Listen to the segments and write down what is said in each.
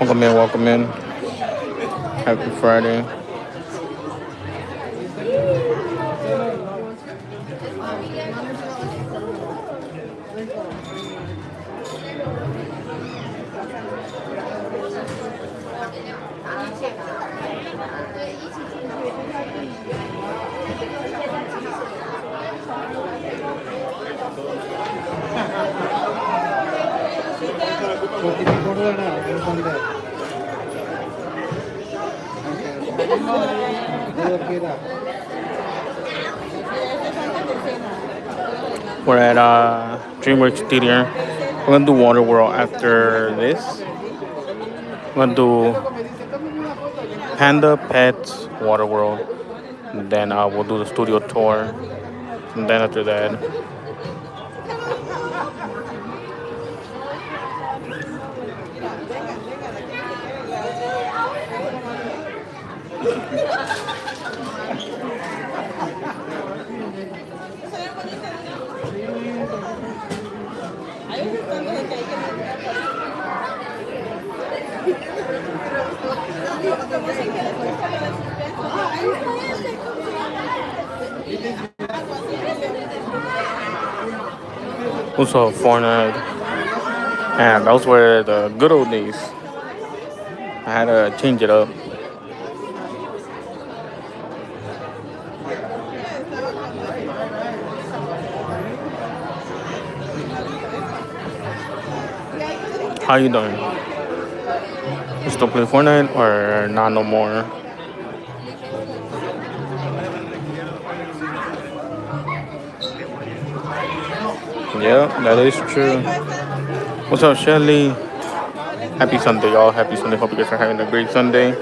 Welcome in, welcome in. Happy Friday. We're at DreamWorks Theater. We're gonna do WaterWorld after this. We're gonna do Panda Pets WaterWorld. And then we'll do the studio tour. And then after that, also Fortnite. And those were the good old days. I had to change it up. How you doing? You still play Fortnite or not no more? Yeah, that is true. What's up, Shelly? Happy Sunday, y'all. Happy Sunday. Hope you guys are having a great Sunday.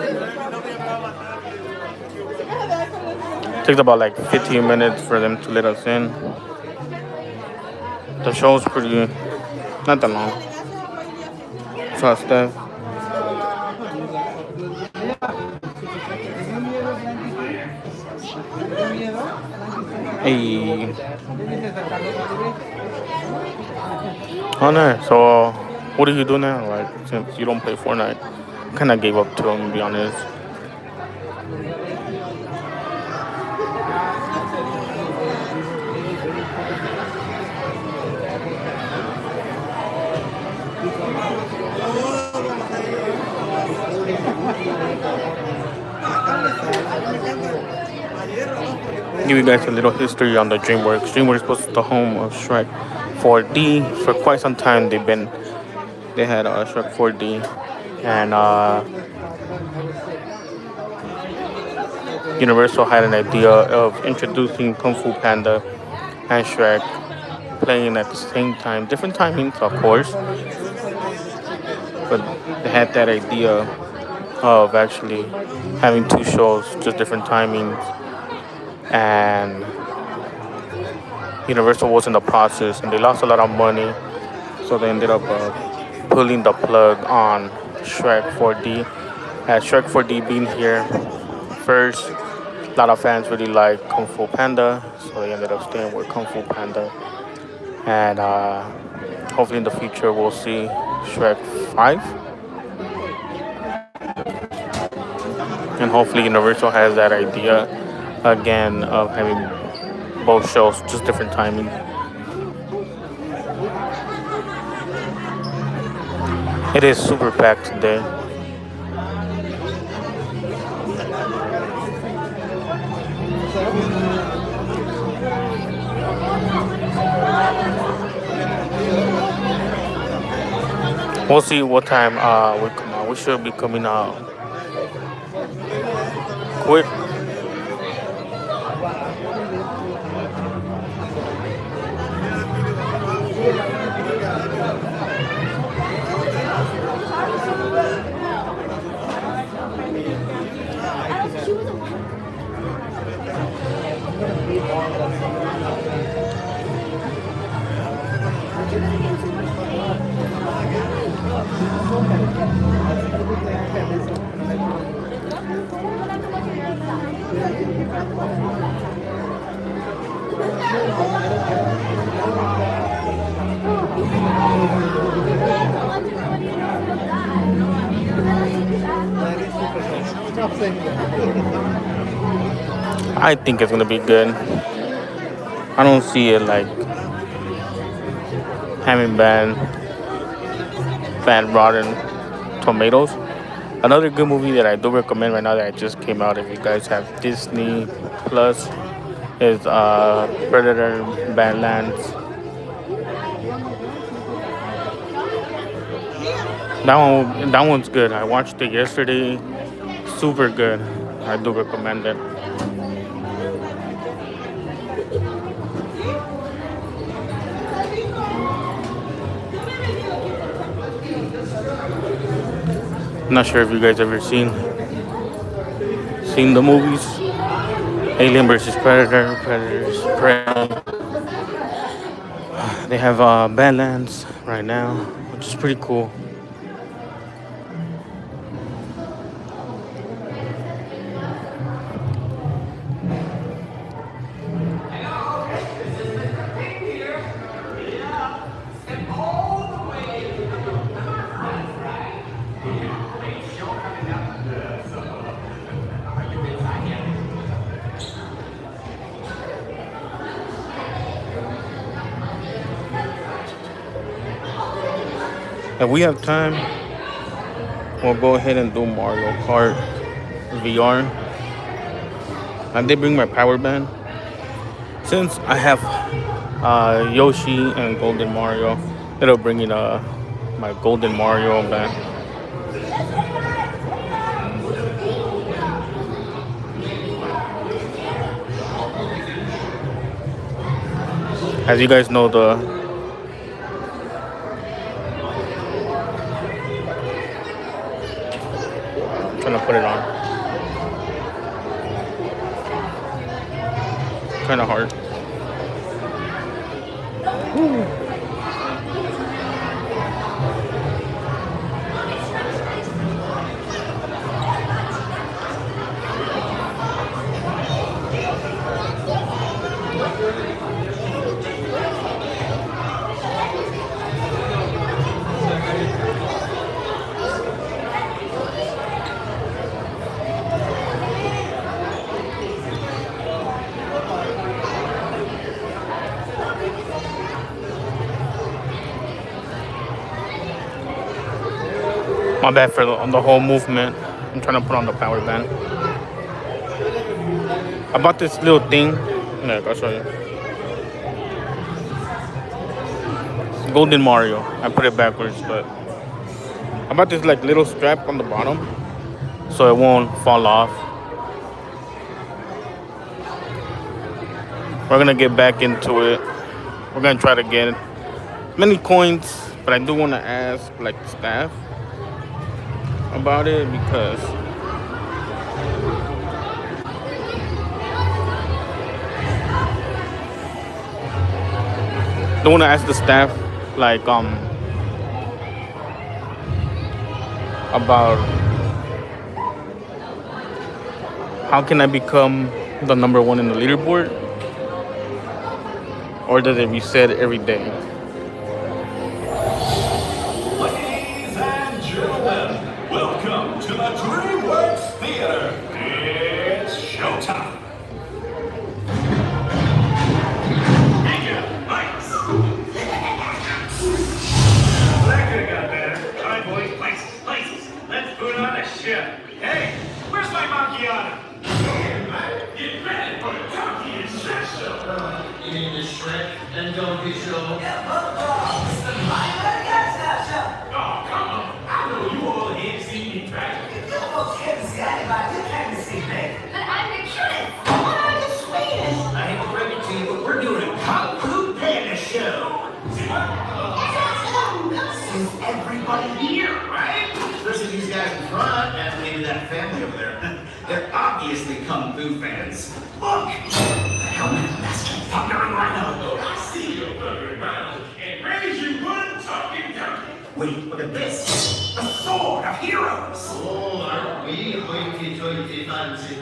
Takes about like 15 minutes for them to let us in. The show's pretty, not that long. So, Steph. Hey. Oh, nice. So, what do you do now? Like, since you don't play Fortnite, I kind of gave up to him, to be honest. Give you guys a little history on the DreamWorks. DreamWorks was the home of Shrek 4D. For quite some time, they had Shrek 4D, and Universal had an idea of introducing Kung Fu Panda and Shrek playing at the same time, different timings, of course, but they had that idea of actually having two shows, just different timings, and Universal was in the process, and they lost a lot of money, so they ended up pulling the plug on Shrek 4D. As Shrek 4D being here first, a lot of fans really like Kung Fu Panda, so they ended up staying with Kung Fu Panda. And hopefully in the future we'll see Shrek 5. And hopefully Universal has that idea again of having both shows, just different timing. It is super packed today. We'll see what time we come out. We should be coming out quick. I think it's gonna be good. I don't see it like having bad rotten tomatoes. Another good movie that I do recommend right now that I just came out, if you guys have Disney Plus, is Predator Badlands. That one's good. I watched it yesterday. Super good. I do recommend it. Not sure if you guys ever seen the movies. Alien versus Predator, Predator's Prey. They have Badlands right now, which is pretty cool. If we have time, we'll go ahead and do Mario Kart VR. I did bring my power band. Since I have Yoshi and Golden Mario, it'll bring in my Golden Mario band. As you guys know, trying to put it on. Kind of hard. My bad for the whole movement. I'm trying to put on the power band. I bought this little thing. Look, I'll show you. It's Golden Mario. I put it backwards, but I bought this like little strap on the bottom so it won't fall off. We're gonna get back into it. We're gonna try to get many coins, but I do want to ask like staff about it because I want to ask the staff like about how can I become the #1 in the leaderboard, or does it reset every day? Welcome to the DreamWorks Theater. It's showtime. Lights. That could have got better. All right, boys, places. Let's put on a show. Hey, where's my macchiato? Get ready for the Cocky and Shrek show. You mean the Shrek and Donkey show? It's the Oh, come on. I know you all ain't seen me back. You folks haven't seen anybody. You can't see me. But I'm the cutest. And I'm the sweetest. I hate to break it to you, but we're doing a Kung Fu Panda show. Is everybody here, Right? Especially these guys in front and maybe that family over there. They're obviously Kung Fu fans. Look! The helmet master thundering rhino. I see your thundering rhino and raise you one talking donkey. Wait, look at this. The sword of heroes. Oh, aren't we hoity-toity fancy?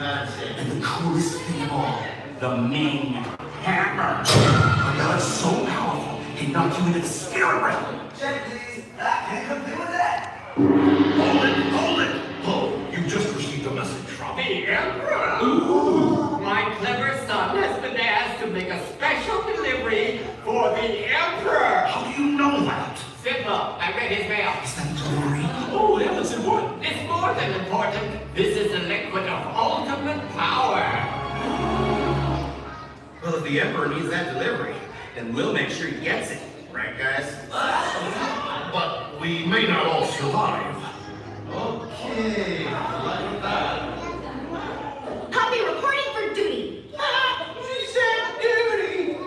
And the coolest thing of all, the Ming Hammer. A relic so powerful, it can knock you into the spirit realm. Check, please. I can't compete with that. Hold it. Oh, you just received a message special delivery for the Emperor. How do you know that? Simple. I read his mail. Is that delivery? Oh, that was important. It's more than important. This is the liquid of ultimate power. Well, if the Emperor needs that delivery, then we'll make sure he gets it. Right, guys? But we may not all survive. Okay, like that. I'll be reporting for duty. She said duty!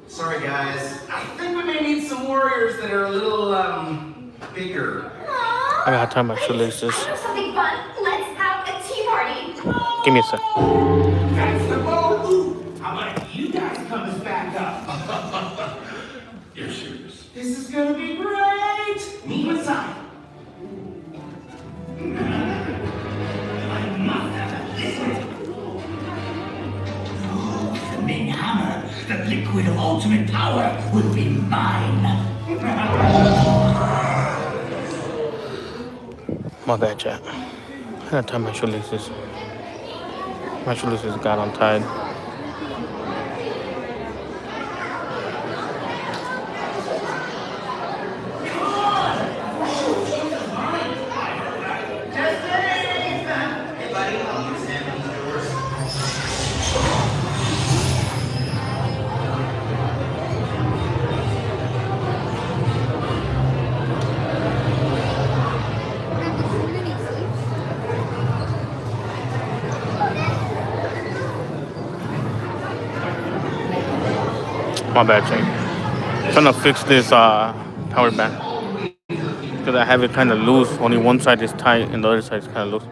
Sorry, guys. I think we may need some warriors that are a little, bigger. Aww. I gotta tie my shoelaces. I know something fun. Let's have a tea party. Give me a sec. That's the boat. How about you guys come us back up? You're serious. This is gonna be great. Meet inside. I must have this one. Oh, the main hammer, the liquid of ultimate power, will be mine. My bad, chat. I gotta tie my shoelaces. My shoelaces got untied. Hey, buddy, I'll use him. He's yours. My bad, Jake. Trying to fix this power bank because I have it kind of loose. Only one side is tight and the other side is kind of loose.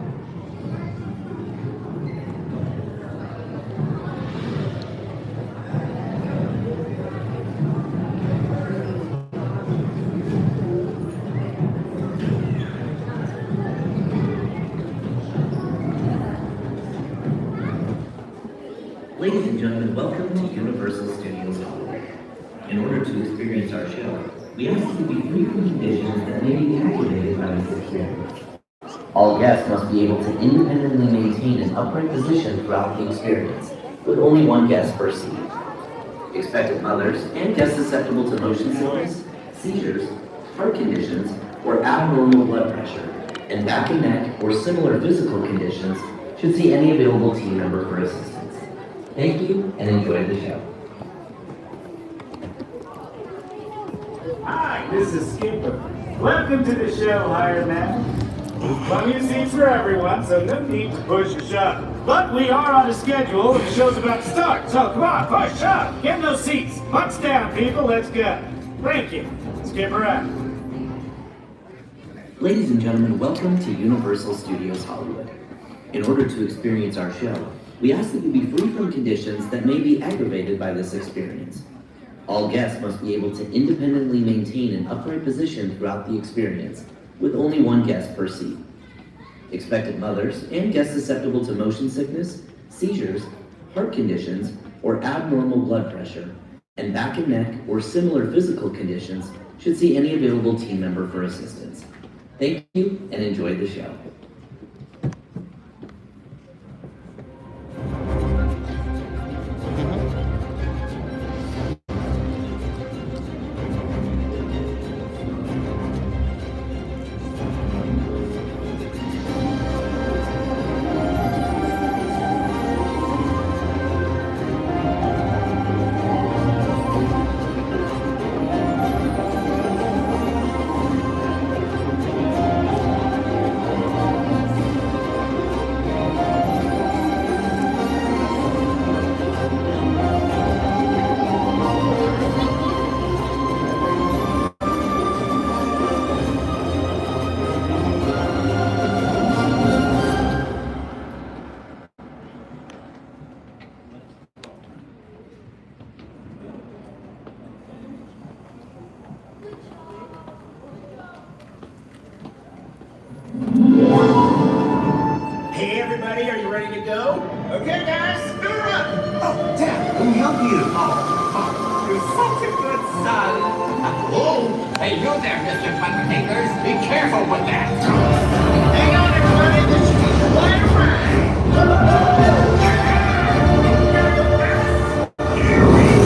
Ladies and gentlemen, welcome to Universal Studios Hollywood. In order to experience our show, we ask that you be free from conditions that may be activated by this experience. All guests must be able to independently maintain an upright position throughout the experience, with only one guest per seat. Expectant mothers and guests susceptible to motion sickness, seizures, heart conditions, or abnormal blood pressure, and back and neck or similar physical conditions should see any available team member for assistance. Thank you and enjoy the show. Hi, this is Skipper. Welcome to the show, hired man. There's plenty of seats for everyone, so no need to push or shove. But we are on a schedule, and the show's about to start. So come on, push, shove, get those seats. Butts down, people, let's go. Thank you. Skipper out. Ladies and gentlemen, welcome to Universal Studios Hollywood. In order to experience our show, we ask that you be free from conditions that may be aggravated by this experience. All guests must be able to independently maintain an upright position throughout the experience, with only one guest per seat. Expectant mothers and guests susceptible to motion sickness, seizures, heart conditions, or abnormal blood pressure, and back and neck or similar physical conditions should see any available team member for assistance. Thank you and enjoy the show. Hey, everybody, are you ready to go? Okay, guys, go run! Oh, Dad, let me help you. Oh, you're such a good son. Oh, hey, you there, Mr. Fingers. Be careful with that. Hang on, everybody, this should be quite a ride. Here we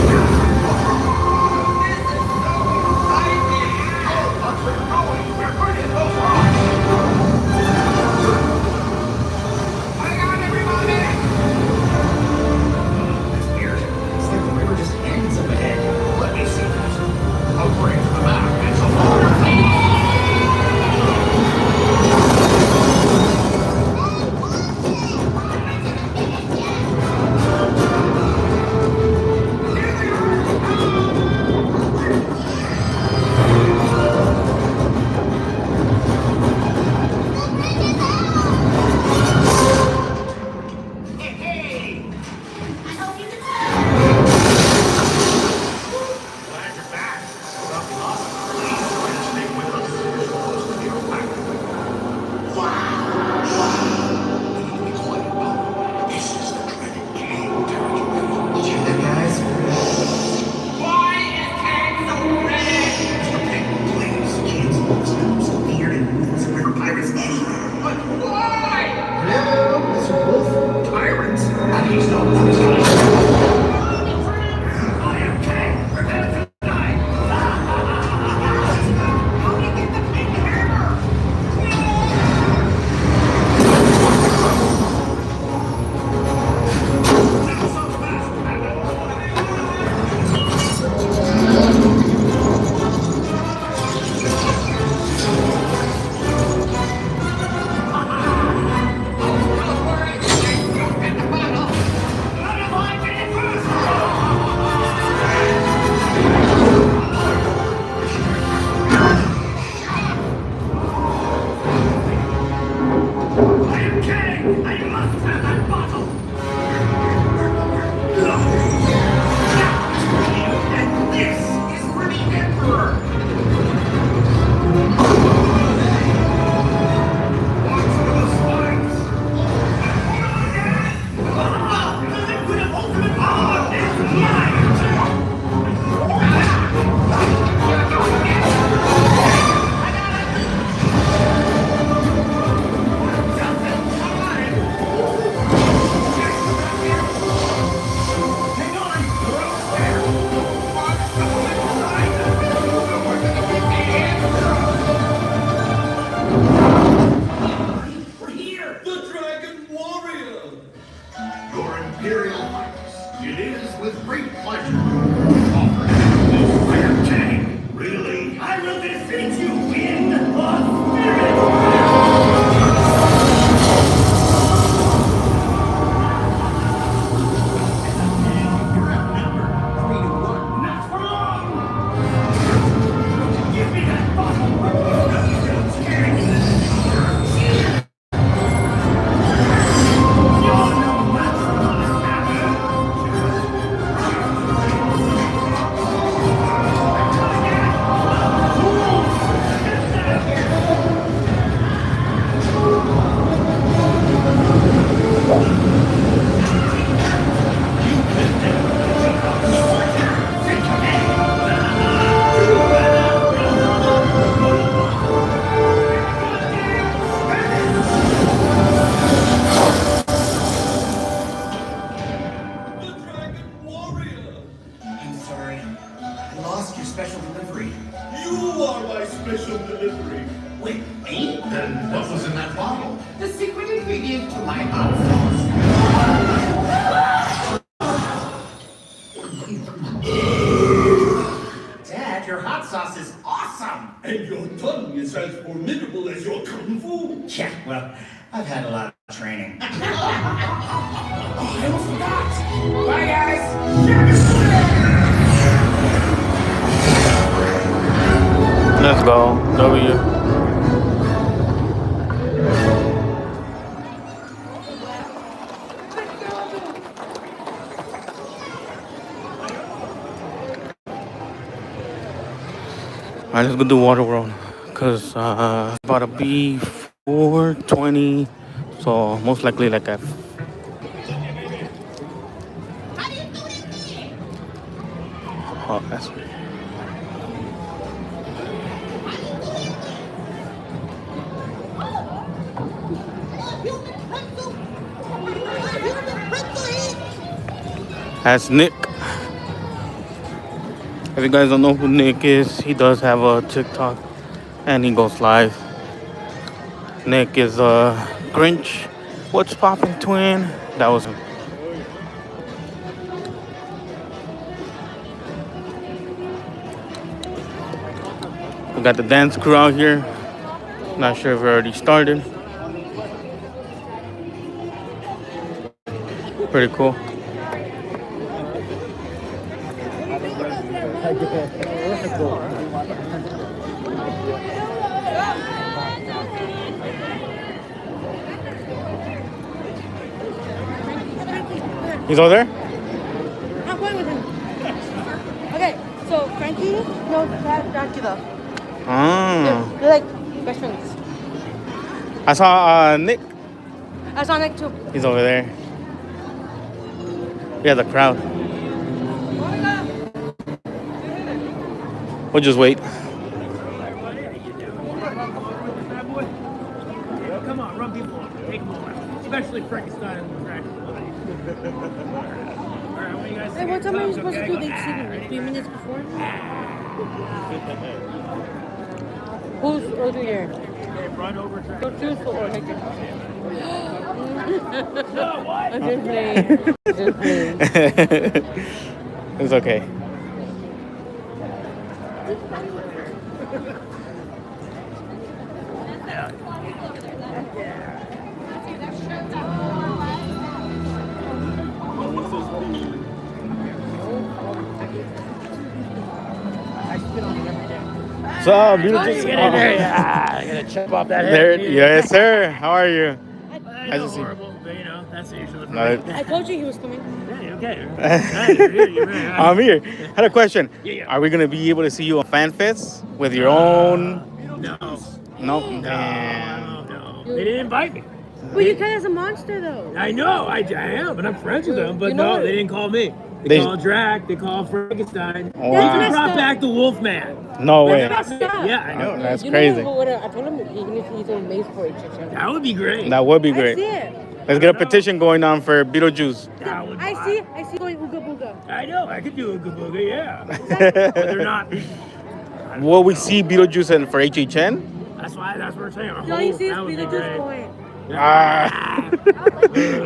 lost your special delivery. You are my special delivery. Wait, me? Then what was in that bottle? The secret ingredient to my hot sauce. Dad, your hot sauce is awesome. And your tongue is as formidable as your kung fu. Yeah, well, I've had a lot of training. Oh, I almost forgot. Bye, guys. Let's go. W. Alright, let's go do WaterWorld. Cause it's about to be 4:20. So most likely like at that's That's Nick. If you guys don't know who Nick is, he does have a TikTok and he goes live. Nick is a Grinch. What's poppin' twin? That was him. We got the dance crew out here. Not sure if we already started. Pretty cool. He's over there? I'm going with him. Okay, so Frankie knows Dracula. Ah. They're like best friends. I saw Nick. I saw Nick too. He's over there. Yeah, the crowd. We'll just wait. Come on, run people up. Take them over. Especially Frankenstein and Dracula. Hey, what time are you supposed to do the shooting? Like 3 minutes before? Who's over here? Run over Go choose for or Hector. what? I'm just playing. Just playing. It's okay. So, beautiful. Get in there. Yeah, I'm gonna chop off that There, head. yes, sir. How are you? I know, horrible, but you know, that's usually for No, me. I told you he was coming. Hey, okay. You're right. I'm here. Had a question. Yeah. Are we gonna be able to see you on Fan Fest with your own? No. No. Damn. No. They didn't invite me. Well, you kind of as a monster, though. I know, I am, and I'm friends with them, but You know no, what? they didn't call me. They called Drac, they called Frankenstein. Wow. They That's brought messed back the Wolfman. No way. That's messed up. Yeah, I know. That's You crazy. Know what, I told him he needs to use a maze for each other. That would be great. That would be I great. see it. Let's get a petition going on for Beetlejuice. That would I see going ooga booga. I know, I could do a good booga, yeah. But they're not. Will we see Beetlejuice and for HHN? That's what we're saying. All you see is That would be Beetlejuice great. going. Ah.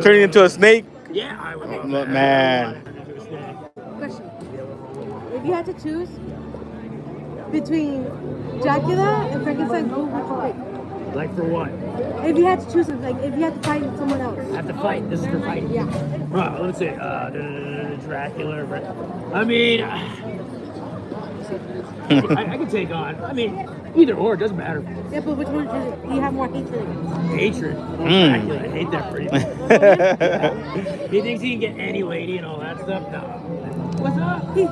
Turning into a snake? Yeah, I would. Oh, man. Question. If you had to choose between Dracula and Frankenstein, who would you pick? Like for what? If you had to choose, like, if you had to fight someone else. I have to fight. This is for fighting. Yeah. Well, let's say Dracula. I mean, I could take on. I mean, either or, it doesn't matter. Yeah, but which one do you have more hatred against? Hatred. Dracula, I hate that pretty much. He thinks he can get any lady and all that stuff. No. What's up? He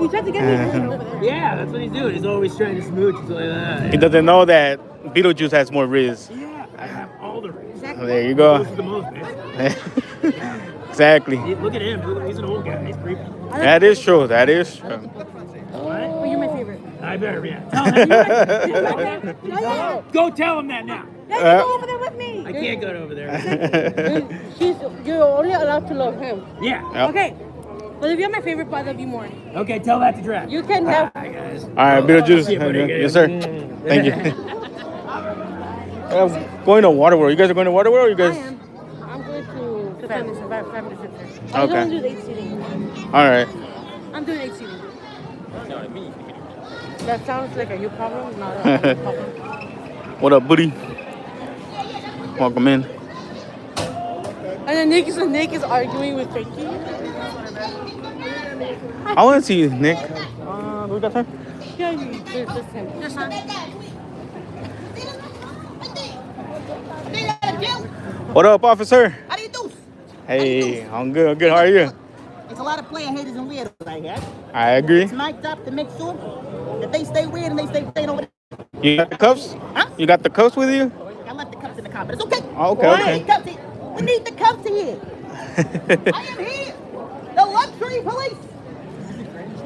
tried to get me earlier over there. Yeah, that's what he's doing. He's always trying to smooch and stuff like that. He doesn't know that Beetlejuice has more Riz. Yeah, I have all the rings. There you go. This is the most, man. Exactly. Look at him. He's an old guy. He's creepy. That is true. That is true. Oh, you're my favorite. I better, yeah. Tell him. Yeah. Go tell him that now. Yeah, you go over there with me. I can't go over there. You're only allowed to love him. Yeah. Yep. Okay. But if you're my favorite part, that'd be more. Okay, tell that to Drac. You can never. Hi, guys. All right, Beetlejuice. See you, buddy. Yes, sir. Thank you. I'm going to WaterWorld. You guys are going to WaterWorld? Or you guys? I am. I'm going to family center. Okay. I'm doing 8 seating. All right. I'm doing 8 seating. That sounds like a you problem, not a problem. What up, buddy? Welcome in. And then Nick is arguing with Frankie. I want to see Nick. We got time? Yeah, just him. Just him. What up, officer? How do you do? Hey, I'm good. I'm good. How are you? It's a lot of player haters and weirdos out here. I agree. It's mic'd up to make sure that they stay weird and they stay staying over there. You got the cuffs? Huh? You got the cuffs with you? I left the cups in the car, but it's okay. Oh, okay, Why? okay. Cups here. We need the cups here. I am here. The luxury police.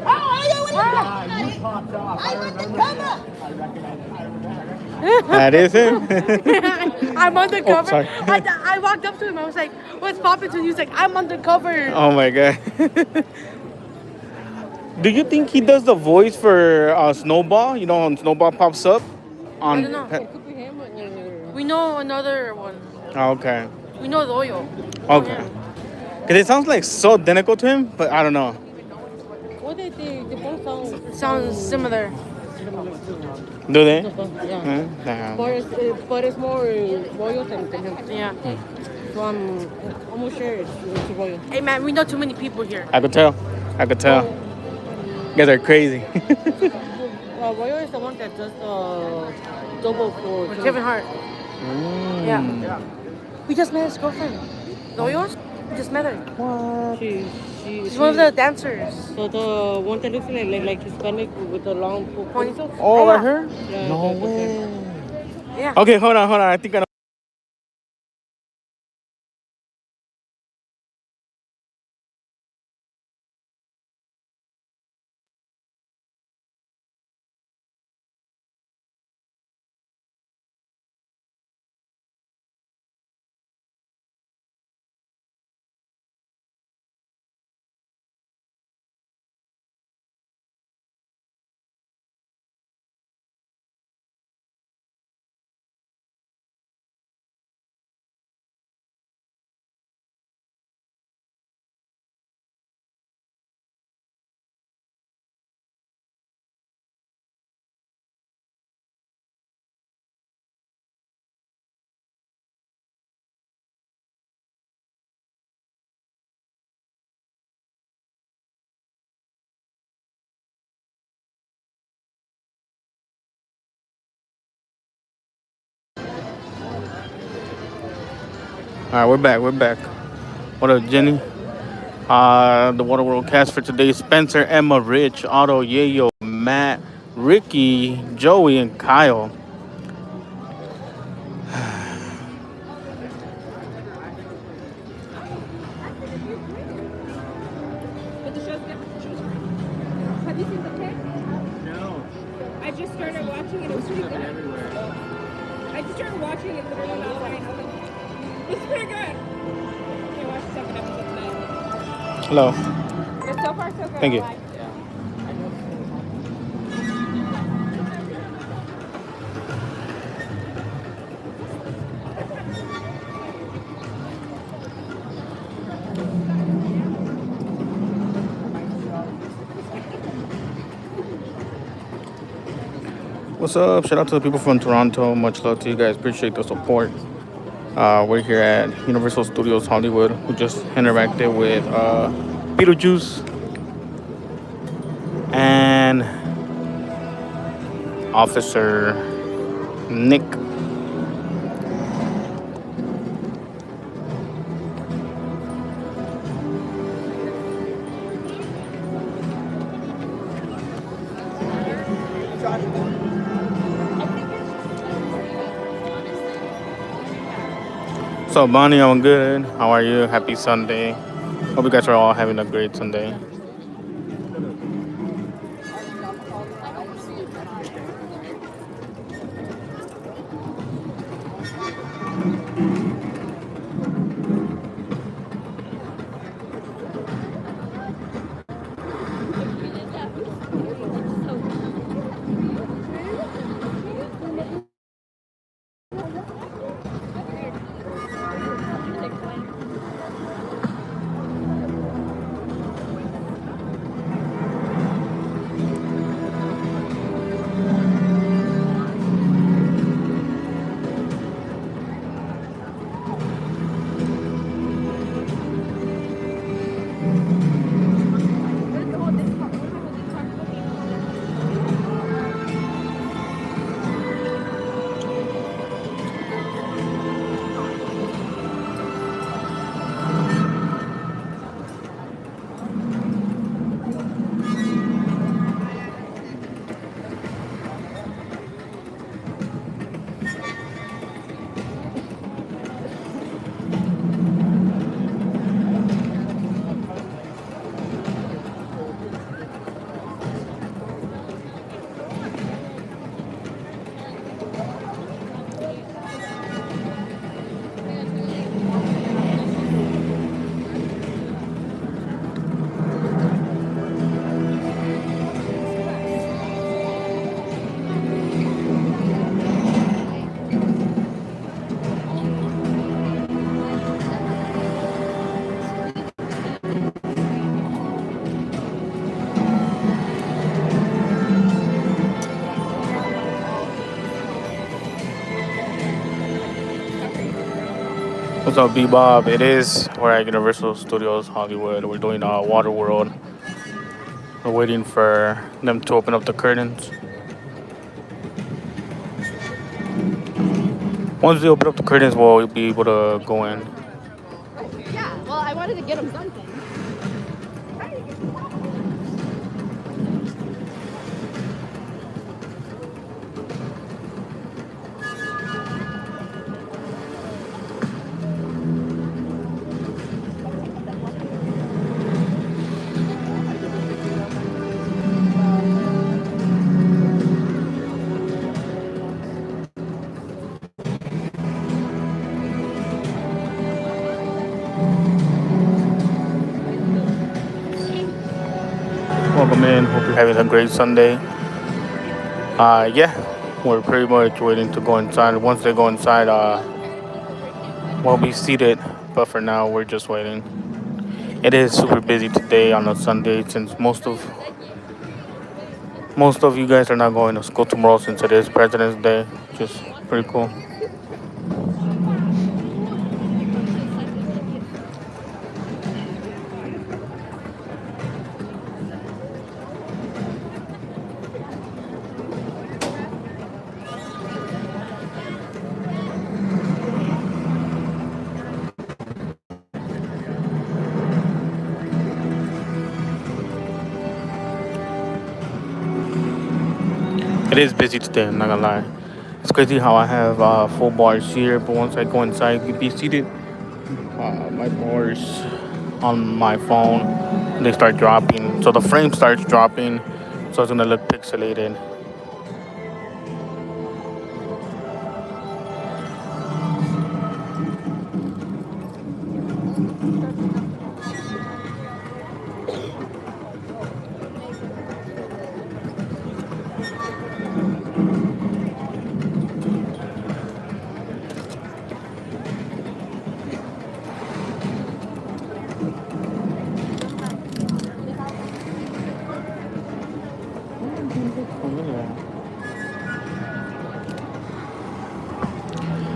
Oh, are you in the You popped off. I want the cover. That is him. I'm undercover. sorry. I walked up to him. I was like, "What's poppin'?" He was like, "I'm undercover." Oh my god. Do you think he does the voice for Snowball? You know, when Snowball pops up on. I don't know. It could be him. We know another one. Oh, okay. We know Doyo. Okay. Because it sounds like so identical to him, but I don't know. What they both sound similar. Do they? Yeah. Damn. But it's more Royal than him. Yeah. So I'm almost sure it's Royal. Hey man, we know too many people here. I could tell. I could tell. You guys are crazy. Royal is the one that does double for Kevin Hart. Yeah. We just met his girlfriend. Royal? We just met her. What? She's one of the dancers. So the one that looks like Hispanic with the long ponytail. Oh, right here? Yeah, No way. Yeah. Okay, hold on. I think I know. All right, we're back. What up, Jenny? The WaterWorld cast for today: Spencer, Emma, Rich, Otto, Yayo, Matt, Ricky, Joey, and Kyle. Have you seen the pic? No. I just started watching it. It was pretty good. I just started watching it literally last night. It's pretty good. Okay, watch the second episode tonight. Hello. It's so far so good. Thank you. I like it. What's up? Shout out to the people from Toronto. Much love to you guys. Appreciate the support. We're here at Universal Studios Hollywood. We just interacted with Beetlejuice and Officer Nick. So Bonnie, I'm good. How are you? Happy Sunday. Hope you guys are all having a great Sunday. What's up, Bebop? It is. We're at Universal Studios Hollywood. We're doing WaterWorld. We're waiting for them to open up the curtains. Once they open up the curtains, we'll be able to go in. Yeah, well, I wanted to get him something. Welcome in. Hope you're having a great Sunday. Yeah, we're pretty much waiting to go inside. Once they go inside, we'll be seated. But for now, we're just waiting. It is super busy today on a Sunday since most of you guys are not going to school tomorrow since it is President's Day. Just pretty cool. It is busy today, I'm not gonna lie. It's crazy how I have full bars here, but once I go inside, you be seated. My bars on my phone, they start dropping. So the frame starts dropping, so it's gonna look pixelated.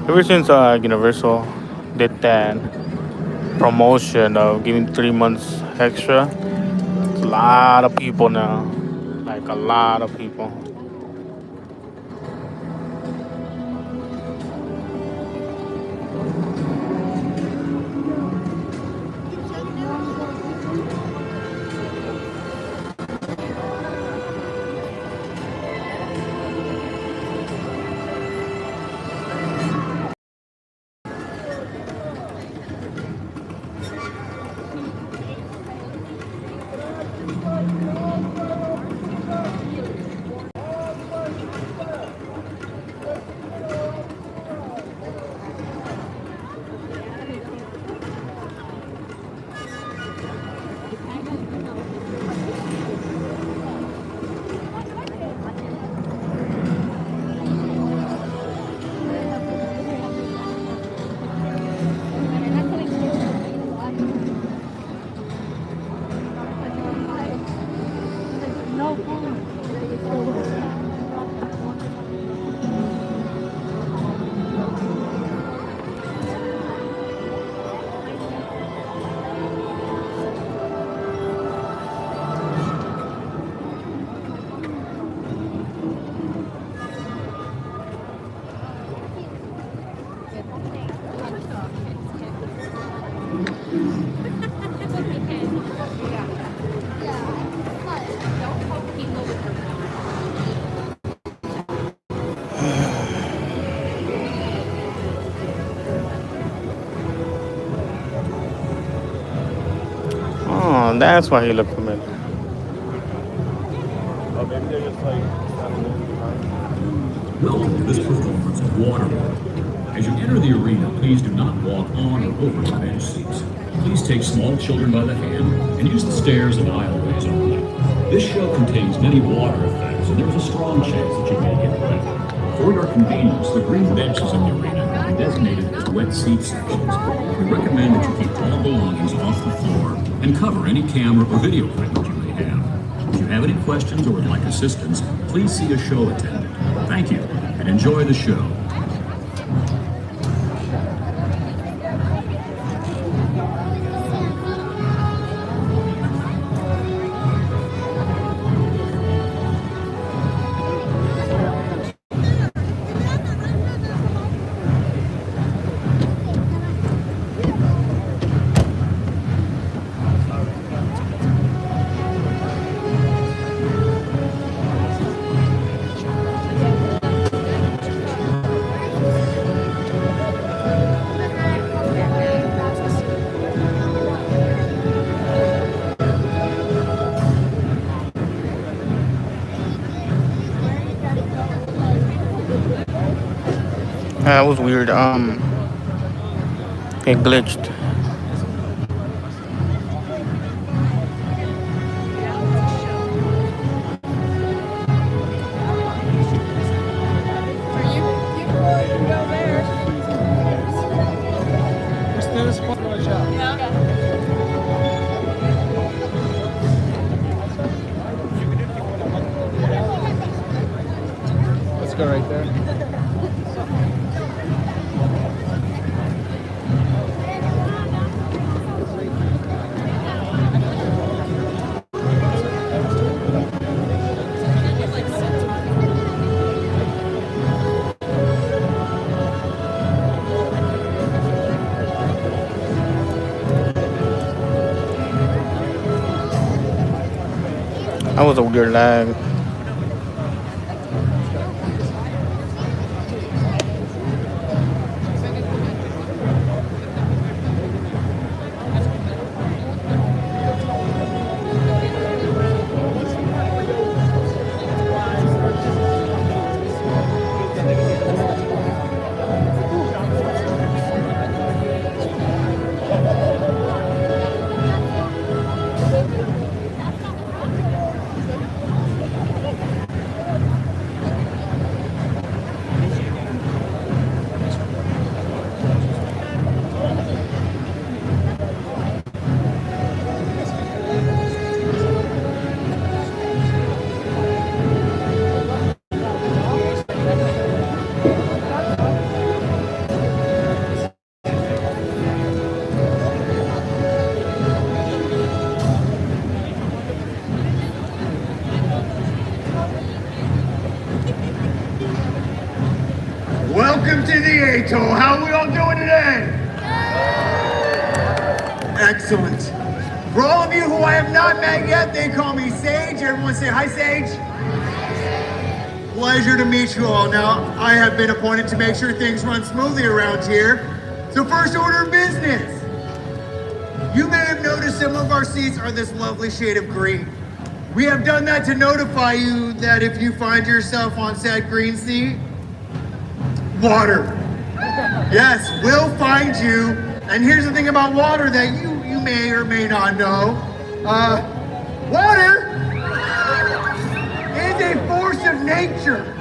Ever since Universal did that promotion of giving 3 months extra, it's a lot of people now. Like a lot of people. Oh, that's why he looked familiar. Welcome to this performance of WaterWorld. As you enter the arena, please do not walk on or over the bench seats. Please take small children by the hand and use the stairs and aisleways only. This show contains many water effects, and there is a strong chance that you may get wet. For your convenience, the green benches in the arena have been designated as wet seat sections. We recommend that you keep all belongings off the floor and cover any camera or video equipment you may have. If you have any questions or would like assistance, please see a show attendant. Thank you, and enjoy the show. That was weird. It glitched. Let's go right there. That was a weird lag. Welcome to the atoll. How are we all doing today? Excellent. For all of you who I have not met yet, they call me Sage. Everyone say hi, Sage. Pleasure to meet you all. Now, I have been appointed to make sure things run smoothly around here. So first order of business. You may have noticed some of our seats are this lovely shade of green. We have done that to notify you that if you find yourself on said green seat, water. Yes, we'll find you. And here's the thing about water that you may or may not know. Water is a force of nature.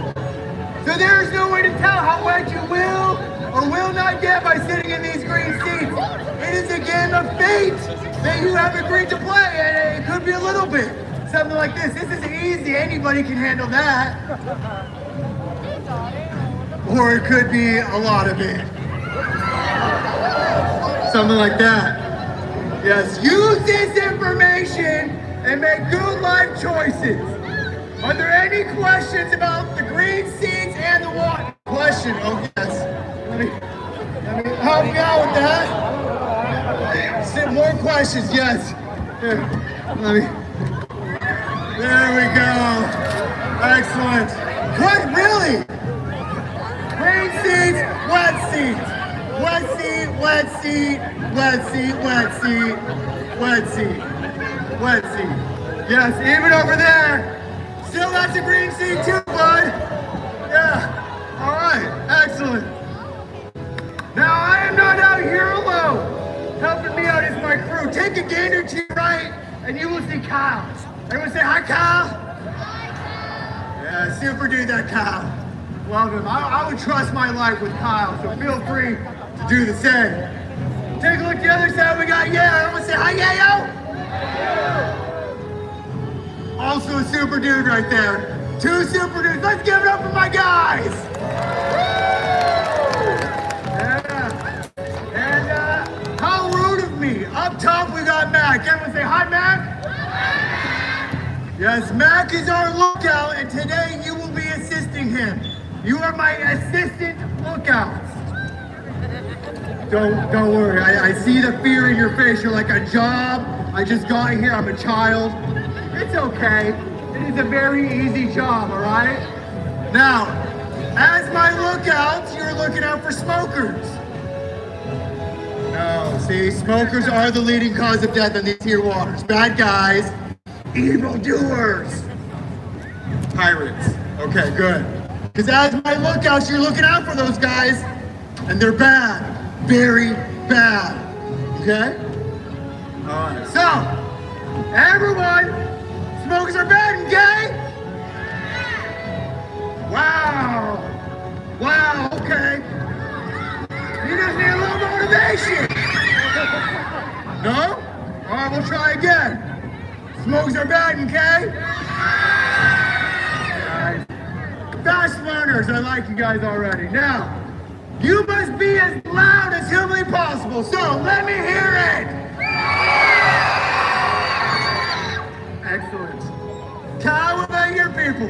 So there's no way to tell how wet you will or will not get by sitting in these green seats. It is a game of fate that you have agreed to play, and it could be a little bit. Something like this. This is easy. Anybody can handle that. Or it could be a lot of it. Something like that. Yes, use this information and make good life choices. Are there any questions about the green seats and the water? Question, oh yes. Let me help you out with that. More questions, yes. Here, there we go. Excellent. Good, really? Green seats, wet seats. Wet seat, wet seat, wet seat, wet seat, wet seat, wet seat. Yes, even over there. Still that's a green seat too, bud. Yeah, all right, excellent. Now I am not out here alone. Helping me out is my crew. Take a gander to your right and you will see Kyle. Everyone say hi, Kyle. Yeah, super dude, that Kyle. Love him. I would trust my life with Kyle, so feel free to do the same. Take a look at the other side. We got yeah. Everyone say hi, Yayo. Also a super dude right there. Two super dudes. Let's give it up for my guys. Yeah. And how rude of me. Up top we got Mac. Everyone say hi, Mac. Yes, Mac is our lookout, and today you will be assisting him. You are my assistant lookouts. Don't worry. I see the fear in your face. You're like, a job? I just got here. I'm a child. It's okay. It is a very easy job, all right? Now, as my lookouts, you're looking out for smokers. No, see, smokers are the leading cause of death in these here waters. Bad guys, evildoers, pirates. Okay, good. Because as my lookouts, you're looking out for those guys And they're bad, very bad, okay? All right, so, everyone, smokers are bad and gay? Wow, wow, okay. You just need a little motivation. No? All right, we'll try again. Smokers are bad and gay? Fast learners, I like you guys already. Now, you must be as loud as humanly possible, so let me hear it! Excellent. Kyle, what about your people?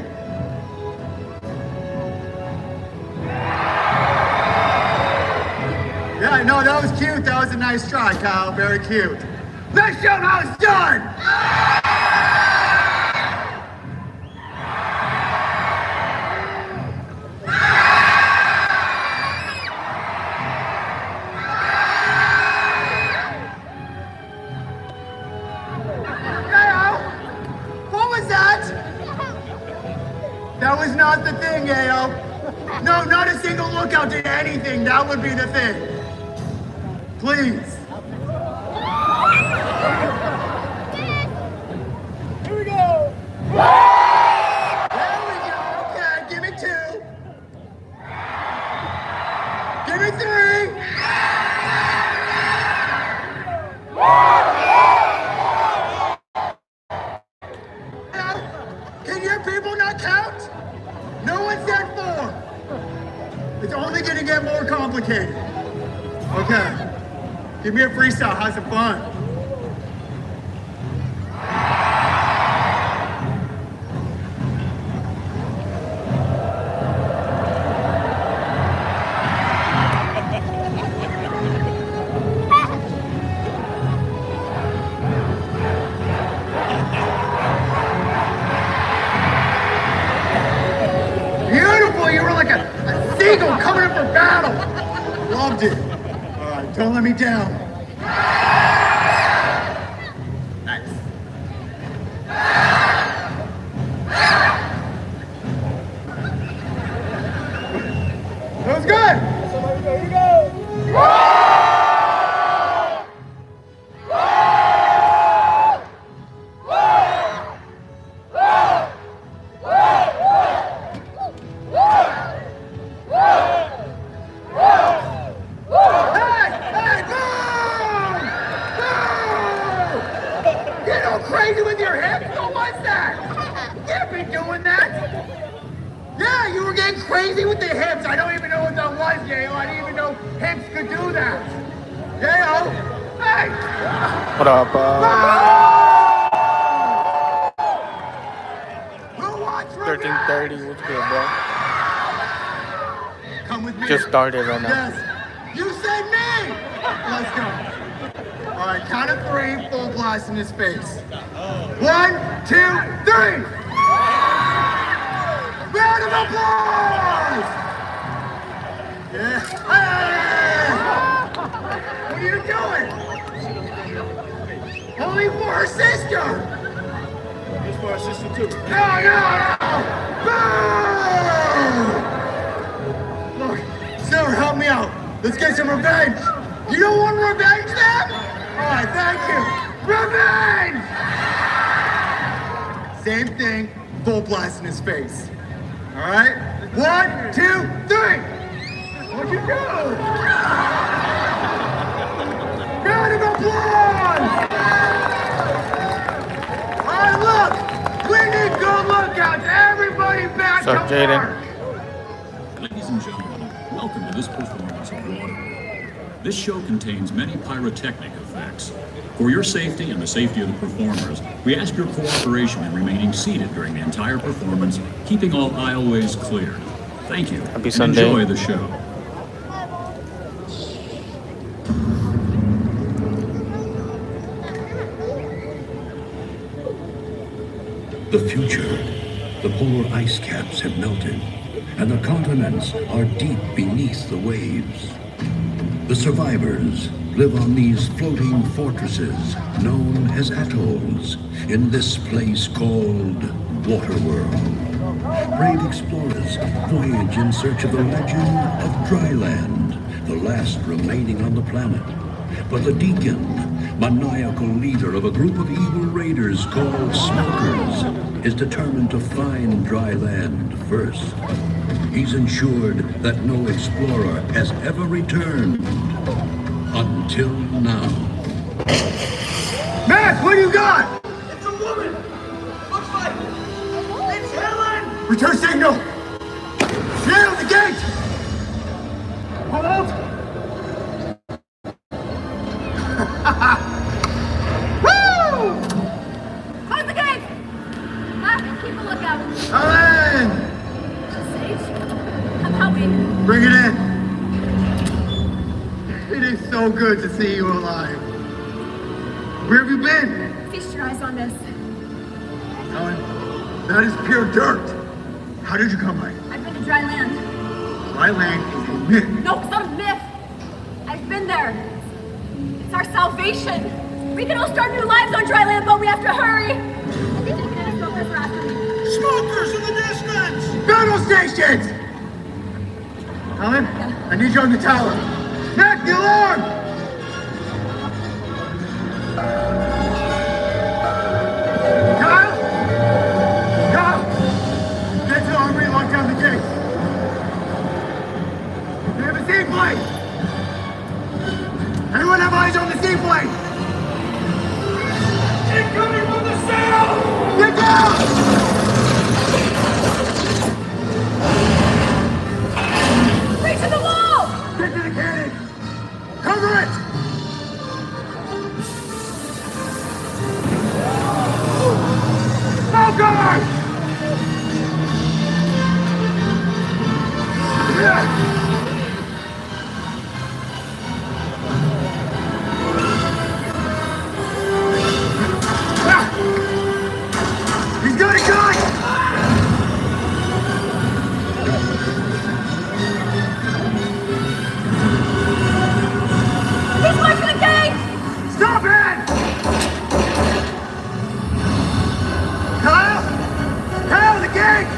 Yeah, no, that was cute. That was a nice try, Kyle. Very cute. Let's show them how it's done! That was not the thing, Ɣ𝐤. No, not a single lookout to anything. That would be the thing. Please. Here we go. There we go. Okay, give me 2. Give me 3. Can your people not count? No one said 4. It's only going to get more complicated. Okay. Give me a freestyle. Have some fun. Eagle coming up for battle. Loved it. All right, don't let me down. Nice. That was good. Here we go. Crazy with your hips? What was that? You can't be doing that. Yeah, you were getting crazy with the hips. I don't even know what that was, 𝐤𝐤. I didn't even know hips could do that. 𝐤𝐤, hey! What up, Who wants 13:30, what's good, bro? Come with me. Just started right now. Yes. You said me! Let's go. All right, count of 3, full blast in his face. 1, 2, 3! Round of applause! Yeah. Hey! What are you doing? Only for her sister! It's for our sister too. No! Boo! Look, sir, help me out. Let's get some revenge. You don't want revenge then? All right, thank you. Revenge! Same thing, full blast in his face. All right? 1, 2, 3! What'd you do? Round of applause! All right, look! We need good lookouts. Everybody back to work! Ladies and gentlemen, welcome to this performance of WaterWorld. This show contains many pyrotechnic effects. For your safety and the safety of the performers, we ask your cooperation in remaining seated during the entire performance, keeping all aisleways clear. Thank you. Happy and Sunday. Enjoy the show. The future. The polar ice caps have melted, and the continents are deep beneath the waves. The survivors live on these floating fortresses known as atolls in this place called WaterWorld. Brave explorers voyage in search of the legend of dry land, the last remaining on the planet. But the Deacon, maniacal leader of a group of evil raiders called Smokers, is determined to find dry land first. He's ensured that no explorer has ever returned until now. Mac, what do you got? It's a woman! Looks like it's Helen! Return signal! Nail the gate! Hold! Woo! Close the gate! Keep a lookout. Helen! Sage, come help me. Bring it in. It is so good to see you alive. Where have you been? Feast your eyes on this. Helen, that is pure dirt. How did you come by? I've been to dry land. Dry land is a myth. No, it's not a myth. I've been there. It's our salvation. We can all start new lives on dry land, but we have to hurry. I think you can smokers are after me. Smokers in the distance! Battle stations! Helen, I need you on the tower. Mac, the alarm! Kyle! Kyle! Get to the armory and lock down the gates. They have a seaplane! Anyone have eyes on the seaplane? Incoming from the south! Get down! Reach to the wall! Get to the cannon! Cover it! Smokers! He's got a gun! He's going for the gate! Stop it! Kyle! Kyle, the gate!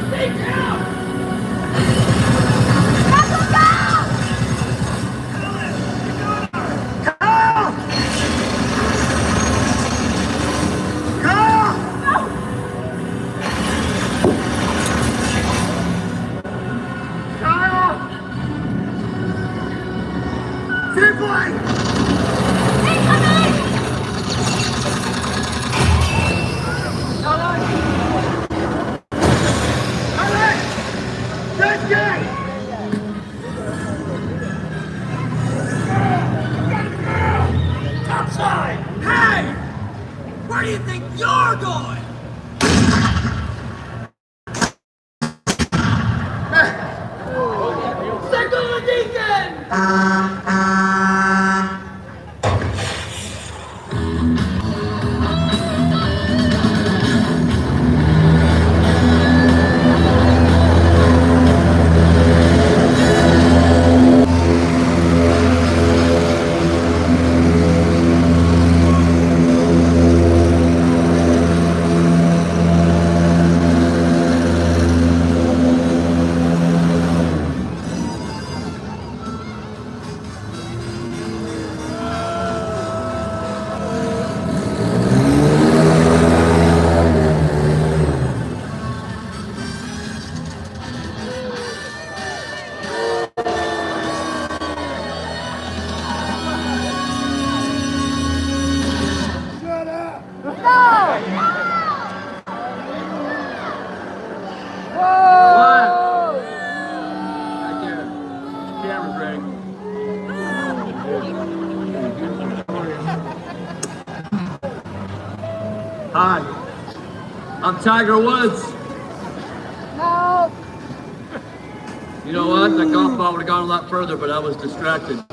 Stay down! Kyle! Kyle! Kyle! Seaplane! Incoming! Helen! This gate! Outside! Hey! Where do you think you're going? Signal the Deacon! Hi, I'm Tiger Woods. No! You know what? That golf ball would have gone a lot further, but I was distracted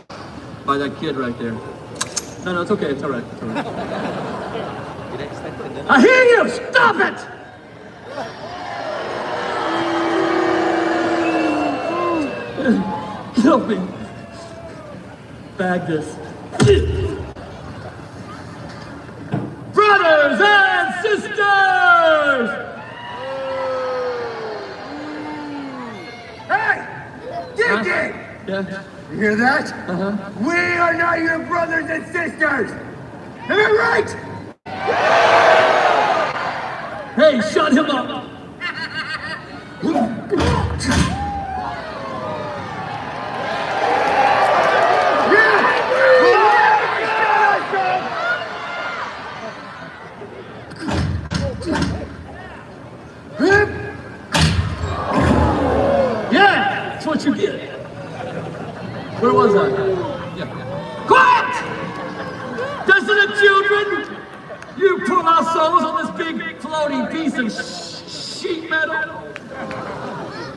by that kid right there. No, it's okay. It's all right. It's all right. I hear you! Stop it! Help me. bag this. Brothers and sisters! Hey! Deacon! Yeah? You hear that? We are not your brothers and sisters! Am I right? Hey, shut him up! Yeah, that's what you get. Where was I? Yeah. Quiet! Desolate children! You put our souls on this big floating piece of sheet metal.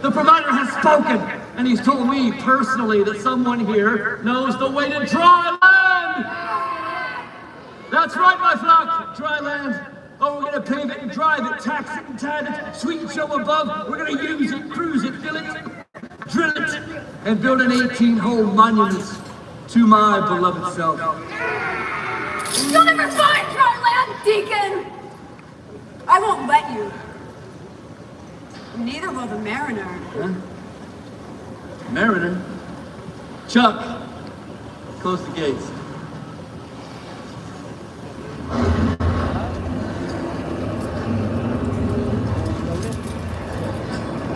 The provider has spoken, and he's told me personally that someone here knows the way to dry land. That's right, my flock, dry land. Oh, we're gonna pave it and drive it, tax it and tide it, sweet and show above. We're gonna use it, cruise it, fill it, drill it, and build an 18-hole monument to my beloved self. You'll never find dry land, Deacon! I won't let you. Neither will the mariner. Huh? Mariner? Chuck, close the gates.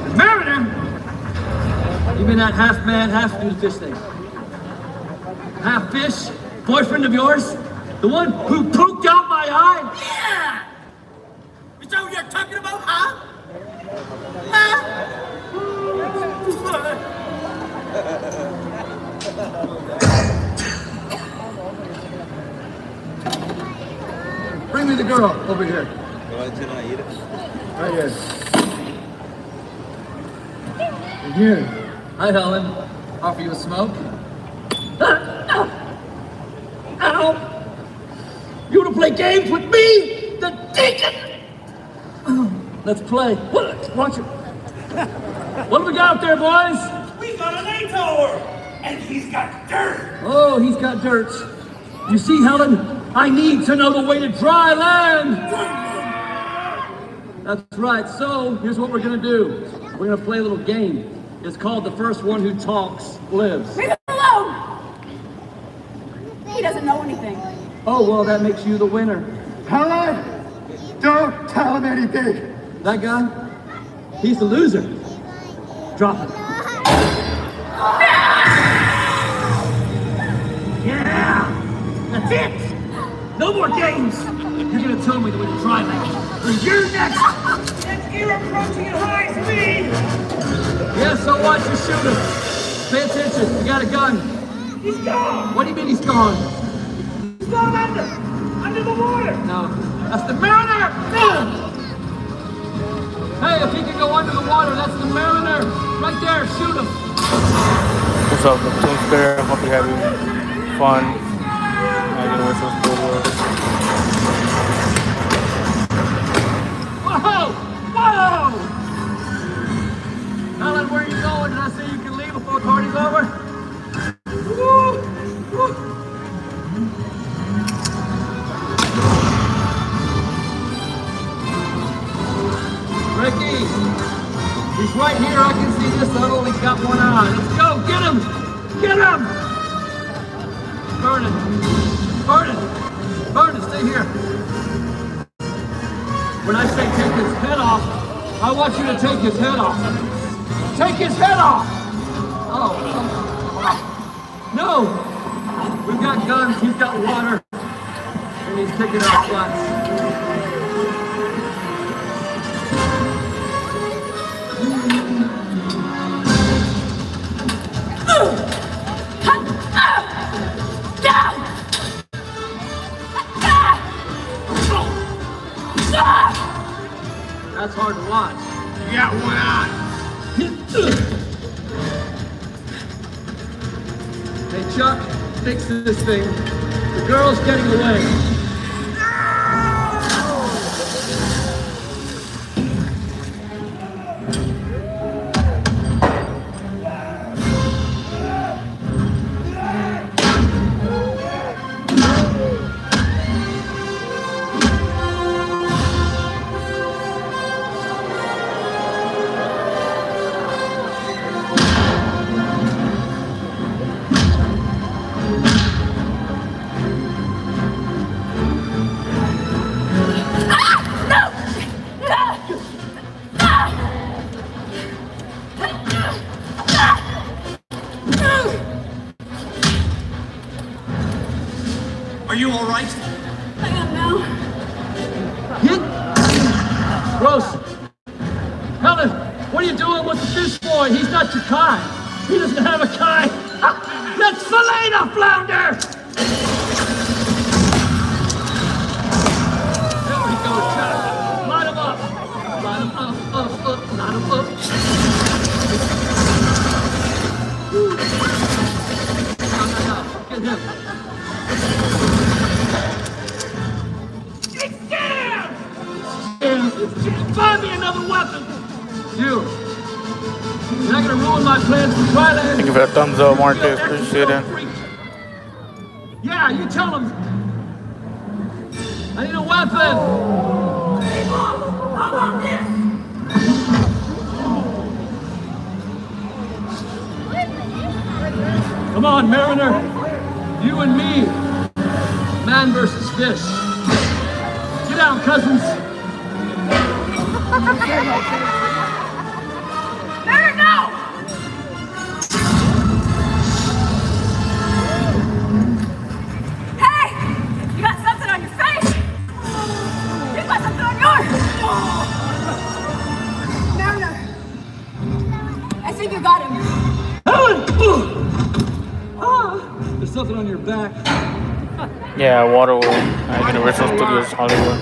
The mariner? You mean that half man, half dude fish thing? Half fish? Boyfriend of yours? The one who poked out my eye? Yeah! Is that what you're talking about, huh? Huh? Bring me the girl over here. Right here. In here. Hi, Helen. Offer you a smoke? Ow! You wanna play games with me? The Deacon? Let's play. Watch it. What do we got up there, boys? We got an 8-hour, and he's got dirt. Oh, he's got dirt. You see, Helen, I need to know the way to dry land. That's right. So here's what we're gonna do. We're gonna play a little game. It's called The First One Who Talks Lives. Leave him alone! He doesn't know anything. Oh, well, that makes you the winner. Helen! Don't tell him anything! That guy? He's the loser. Drop it. Yeah! That's it! No more games! You're gonna tell me the way to dry land. You're next! And you're approaching at high speed. Yes, so watch you shoot him. Pay attention, you got a gun. He's gone. What do you mean he's gone? He's gone under the water. No, that's the mariner! Hey, if he can go under the water, that's the mariner! Right there, shoot him! What's up, the Toonster? Hope you're having fun at Universal Studios. Whoa! Whoa! Helen, where are you going? Did I say you can leave before the party's over? Woo! Woo! Ricky! He's right here. I can see this huddle. He's got one eye. Let's go! Get him! Get him! Vernon! Vernon! Vernon, stay here. When I say take his head off, I want you to take his head off. Take his head off! Oh. No! We've got guns, he's got water, and he's kicking our butts. That's hard to watch. You got one eye. Hey, Chuck, fix this thing. The girl's getting away. Are you all right? I am now. Hit? Gross. Helen, what are you doing with the fish boy? He's not your kind. He doesn't have a kind. Let's fillet the flounder! There we go, Chuck. Line him up. Line him up, line him up. No. Get him. Find me another weapon! You're not gonna ruin my plans for Thailand. Thank you for the thumbs up, Marcus. Appreciate it. Yeah, you tell him. I need a weapon. Come on, Mariner. You and me. Man versus fish. Get down, cousins. Mary, no! Hey! You got something on your face? You got something on yours! Mariner! I think you got him. Helen! There's something on your back. Yeah, WaterWorld, Universal Studios Hollywood.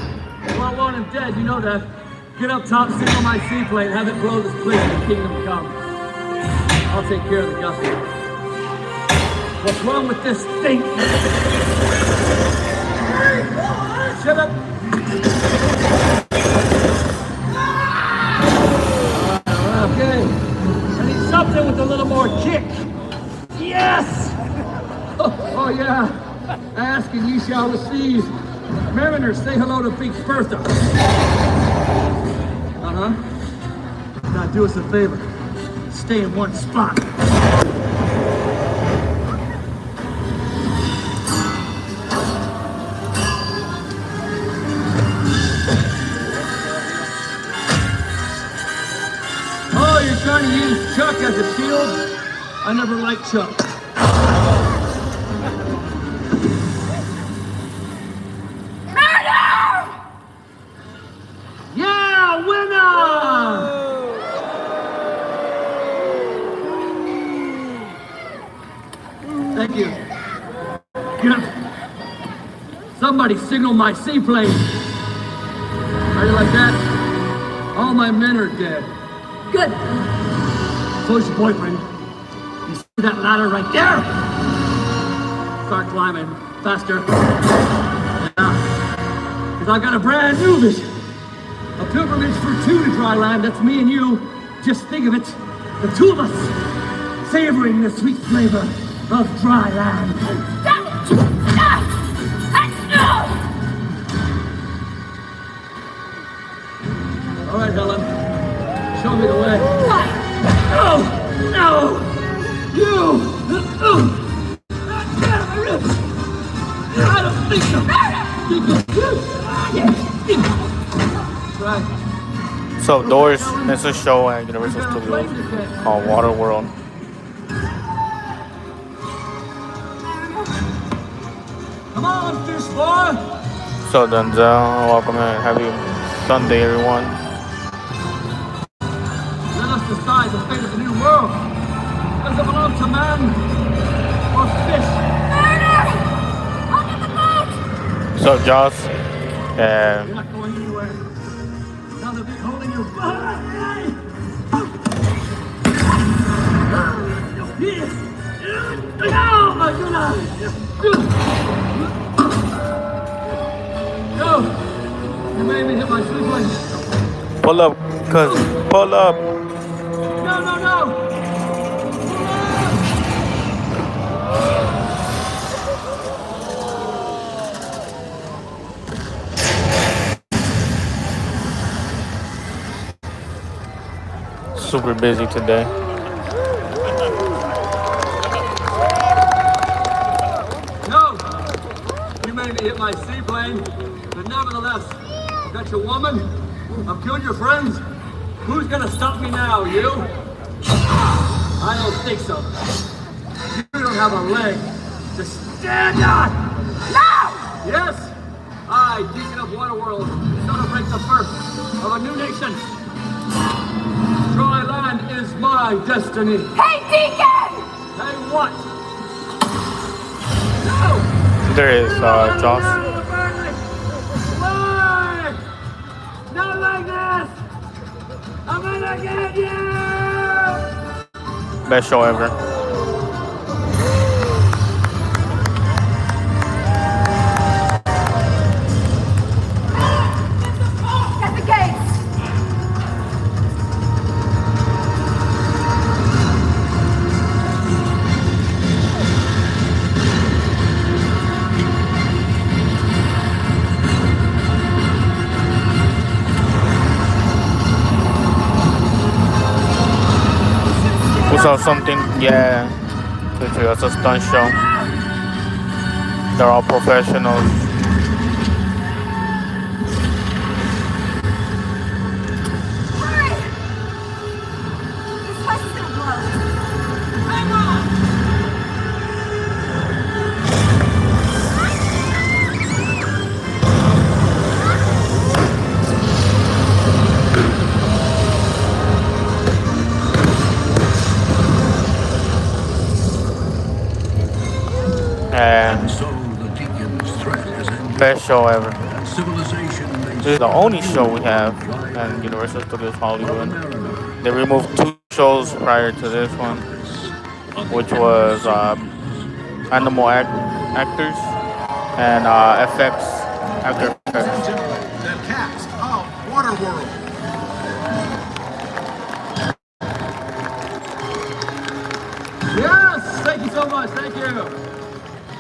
Well, I want him dead, you know that. Get up top, signal my seaplane, have it blow this place in the Kingdom Come. I'll take care of the gusto. What's wrong with this thing? Shut up! Okay. I need something with a little more kick. Yes! Oh yeah. Ask and ye shall receive. Mariners, say hello to Big Bertha. Now do us a favor. Stay in one spot. Oh, you're trying to use Chuck as a shield? I never liked Chuck. Yeah, winner! Thank you. Get up. Somebody signal my seaplane. How do you like that? All my men are dead. Good. So's your boyfriend. You see that ladder right there? Start climbing. Faster. Yeah. Because I got a brand new vision. A pilgrimage for two to dry land. That's me and you. Just think of it. The two of us. Savoring the sweet flavor of dry land. All right, Helen. Show me the way. No! No! You! I don't think so. Right. So Doors, it's a show at Universal Studios called WaterWorld. Come on, fish boy! So Denzel, welcome and happy Sunday, everyone. Let us decide the fate of the new world. Does it belong to man or fish? Murder! I'll get the boat! So Joss, You're not going anywhere. Now the big hole in your butt. No! You made me hit my sleeplane. pull up, cuz pull up. No, no, no! Super busy today. No! You made me hit my seaplane, but nevertheless, I got your woman, I've killed your friends. Who's gonna stop me now, you? I don't think so. You don't have a leg to stand on! No! Yes, I, Deacon of WaterWorld, celebrate the birth of a new nation. Dry land is my destiny. Hey, Deacon! Hey, what? There is Josh. Why? Not like this! I'm gonna get you! Best show ever. Get the gates! We saw something, yeah. It's a stunt show. They're all professionals. Hurry! This place is gonna blow. Hang on! And So the Deacon's threat has ended. best show ever. Civilization may This is the only show we have at Universal Studios Hollywood. They removed 2 shows prior to this one, which was animal actors and effects, actor effects. The cast of WaterWorld. Yes, thank you so much, thank you.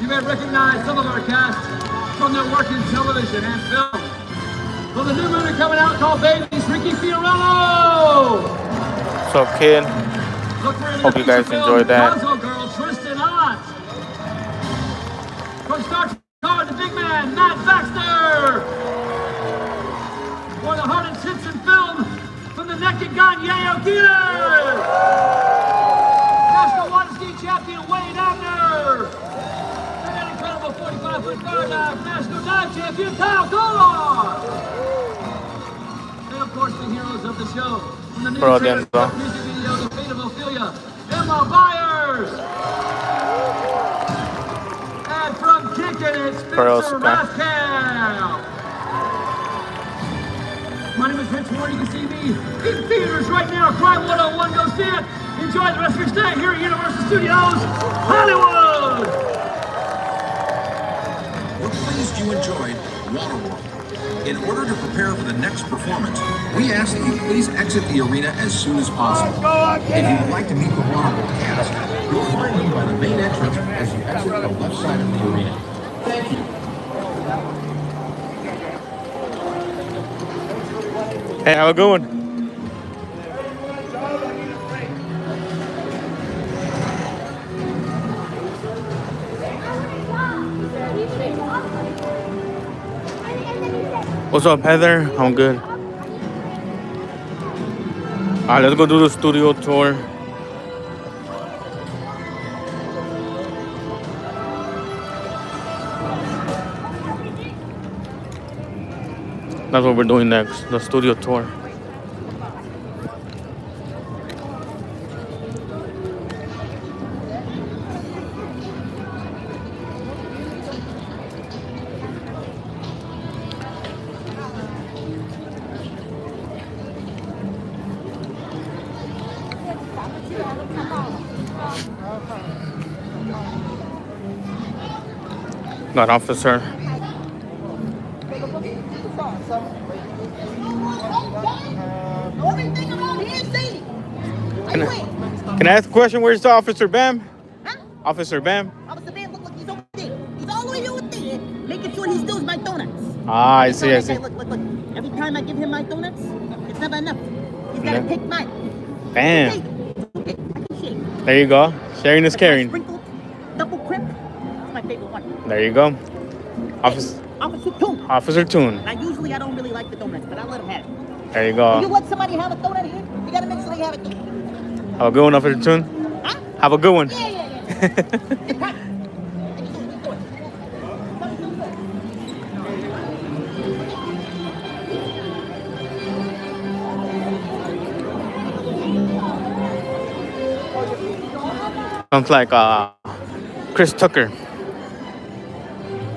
You may recognize some of our cast from their work in television and film. Well, the new movie coming out called Babies, Ricky Fiorello. What's up, kid? Look for it in Hope the you guys feature enjoyed film, that. Gonzo Girl, Tristan Ott. From Star Trek, the big man, Matt Baxter. For the hardest hits in film, from the naked gun, 𝐤𝐤𝐞. National water ski champion, Wayne Abner. And an incredible 45-foot bar dive, national dive champion, 𝐃𝐨𝐧'𝐭. And of course, the heroes of the show. From the new Bro, trailer, bro. music video, The Fate of Ophelia, Emma Byers. And from Kickin' It, Bro, Spencer Scott. Rathkel. My name is Rich Ward. You can see me in theaters right now. Crime 101, go see it. Enjoy the rest of your stay here at Universal Studios Hollywood. We're pleased you enjoyed WaterWorld. In order to prepare for the next performance, we ask that you please exit the arena as soon as possible. If you would like to meet the WaterWorld cast, you'll find them by the main entrance as you exit the left side of the arena. Thank you. Hey, have a good one. What's up, Heather? I'm good. Alright, let's go do the studio tour. That's what we're doing next, the studio tour. Got officer. Can I ask a question? Where's the Officer Bam? Huh? Officer Bam? Officer Bam, look, he's over there. He's all the way over there, making sure he steals my donuts. Ah, I see, I see. Look. Every time I give him my donuts, it's never enough. He's got to take mine. Bam. Okay, I can share. There you go. Sharing is caring. Sprinkled, double crimp. That's my favorite one. There you go. Officer Toon. Officer Toon. Now, usually I don't really like the donuts, but I let him have it. There you When you go. let somebody have a donut here, you got to make sure they have it too. Have a good one, Officer Toon. Huh? Have a good one. Yeah. Sounds like Chris Tucker.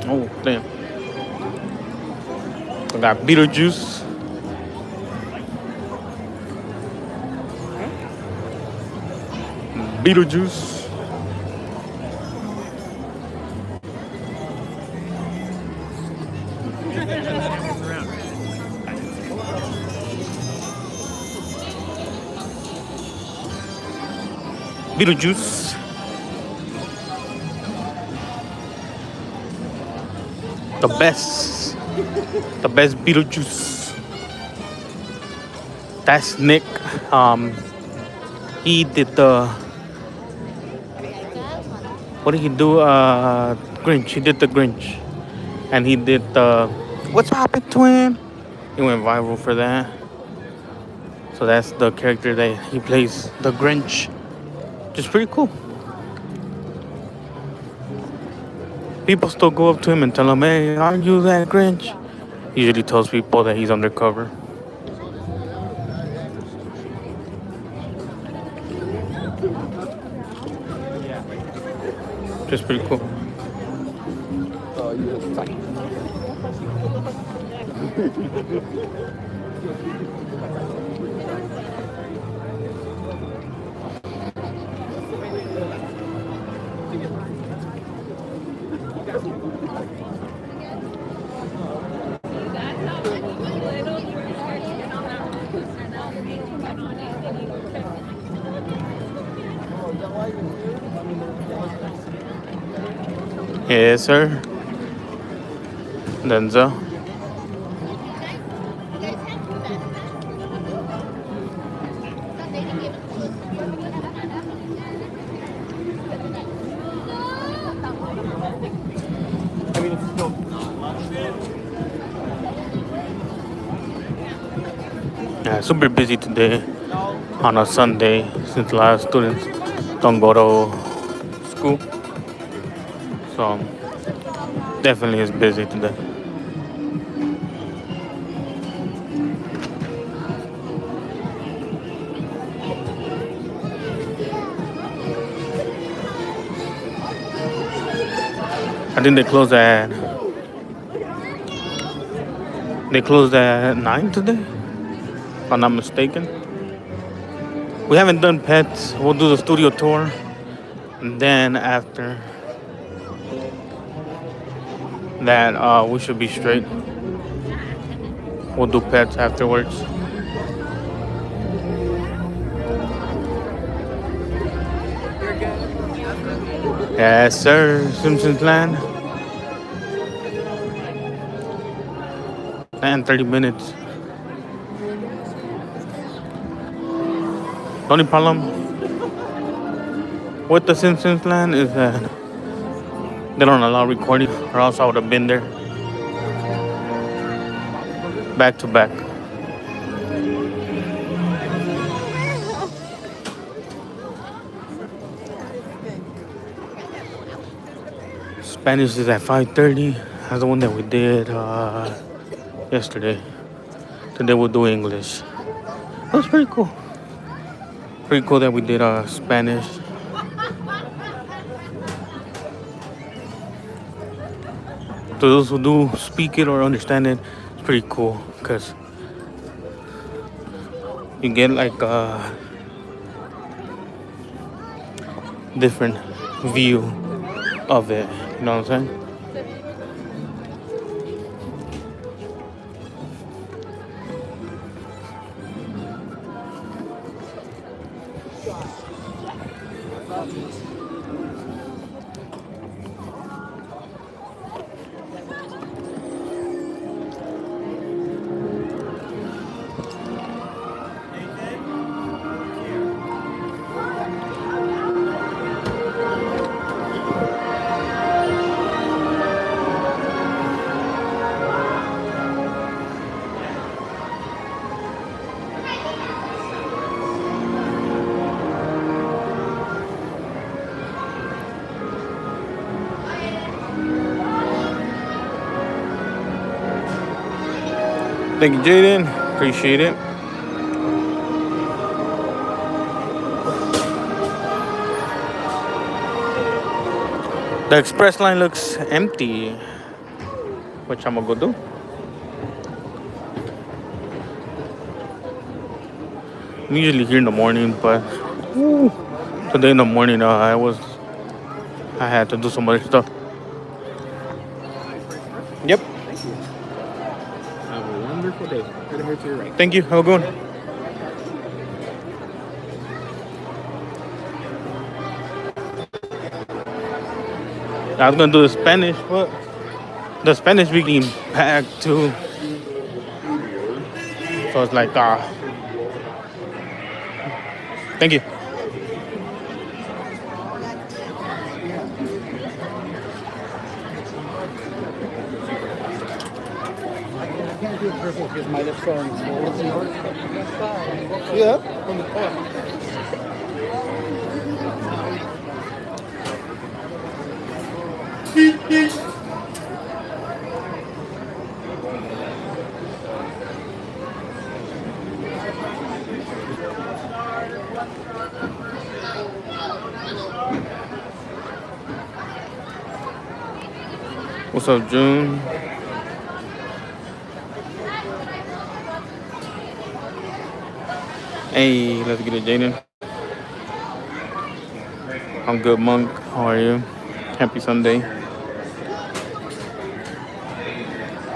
Oh, damn. We got Beetlejuice. Beetlejuice. Beetlejuice. The best Beetlejuice. That's Nick. He did the, what did he do? Grinch. He did the Grinch, and he did the What's Poppin' Twin. He went viral for that. So that's the character that he plays, the Grinch, which is pretty cool. People still go up to him and tell him, "Hey, aren't you that Grinch?" He usually tells people that he's undercover. Just pretty cool. Oh, you're tight. Yes, sir. Denzel. Yeah, super busy today on a Sunday since a lot of students don't go to school. So definitely is busy today. I think they closed at 9 today, if I'm not mistaken. We haven't done pets. We'll do the studio tour, and then after that, we should be straight. We'll do pets afterwards. Yes, sir. Simpsons Land. And 30 minutes. The only problem with the Simpsons Land is that they don't allow recording, or else I would have been there. Back to back. Spanish is at 5:30. That's the one that we did yesterday. Today we'll do English. That was pretty cool. Pretty cool that we did Spanish. To those who do speak it or understand it, it's pretty cool because you get like a different view of it. You know what I'm saying? Thank you, Jaden. Appreciate it. The express line looks empty, which I'm gonna go do. I'm usually here in the morning, but today in the morning I had to do some other stuff. Yep. Have a wonderful day. Right here to your right. Thank you. Have a good one. I was gonna do the Spanish, but the Spanish speaking packed too. So it's like, thank you. I can't do it purple because my lips are swollen. Yeah. From the top. What's up, June? Hey, let's get it, Jaden. I'm good, Monk. How are you? Happy Sunday.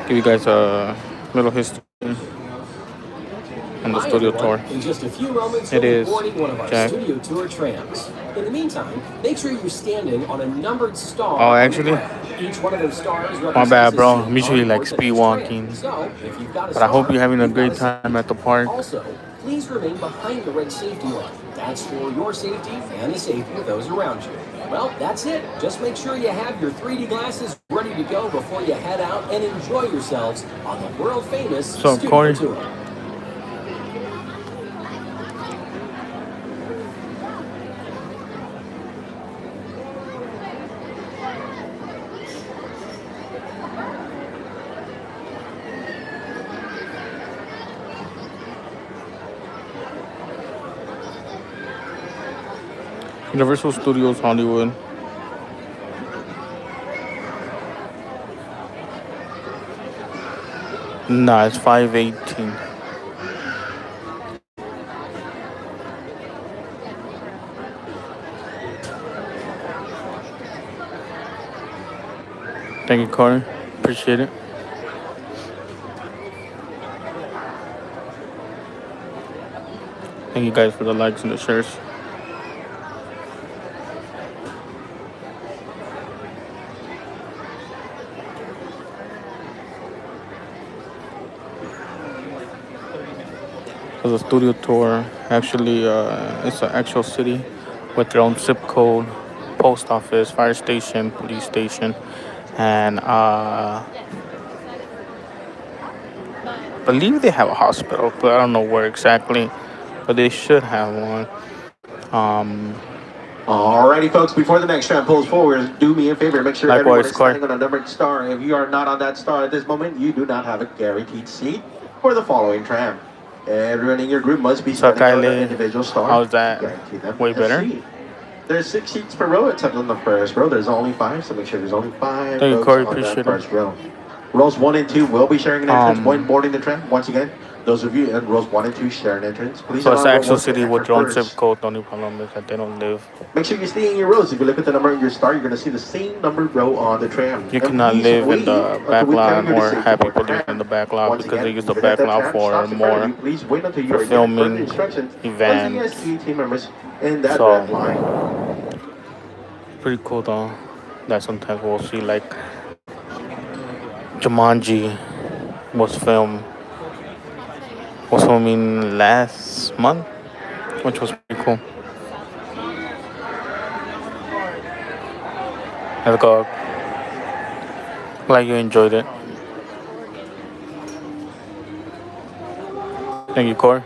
Give you guys a little history on the studio tour. In just a few moments, It you'll is be boarding one of our Jack. studio tour trams. In the meantime, make sure you're standing on a numbered star. Oh, actually? Each one of those stars My bad, bro. I'm represents a usually scene like on board the speed tram. walking. So, if you've got a But I hope star, you're having a you've got great time at the park. Also, please remain behind the red safety line. That's for your safety and the safety of those around you. Well, that's it. Just make sure you have your 3D glasses ready to go before you head out and enjoy yourselves on the world-famous So, studio Corey. tour. Universal Studios Hollywood. Nah, it's 518. Thank you, Corey. Appreciate it. Thank you guys for the likes and the shares. There's a studio tour. Actually, it's an actual city with their own zip code, post office, fire station, police station, and believe they have a hospital, but I don't know where exactly. But they should have one. Alrighty, folks, before the next tram pulls forward, do me a favor, make sure Likewise, everyone is Corey. standing on a numbered star. If you are not on that star at this moment, you do not have a guaranteed seat for the following tram. Everyone in your group must be So, standing on an Kylie, individual star. how's that? Guarantee them Way a better? seat. There's 6 seats per row, except on the first row. There's only 5, so make sure there's only 5 Thank you, rows Corey. on that Appreciate it. first row. Rows 1 and 2 will be sharing an entrance when boarding the tram. Once again, those of you in rows 1 and 2 share an entrance. Please So it's allow an row actual 1 to city enter with their own first. zip code. The only problem is that they don't live. Make sure you stay in your rows. If you look at the number on your star, you're going to see the same numbered row on the tram. You And cannot please live in wait the until back we tell lot you to or safety have board people the live tram. in the back lot Once because again, they use the if you back let that lot tram for stop in front of more you, please wait until you for are given further filming instructions from the events. SDE team members in that So, red line. pretty cool though. That sometimes we'll see like Jumanji was filming last month, which was pretty cool. Let's go. Glad you enjoyed it. Thank you, Corey.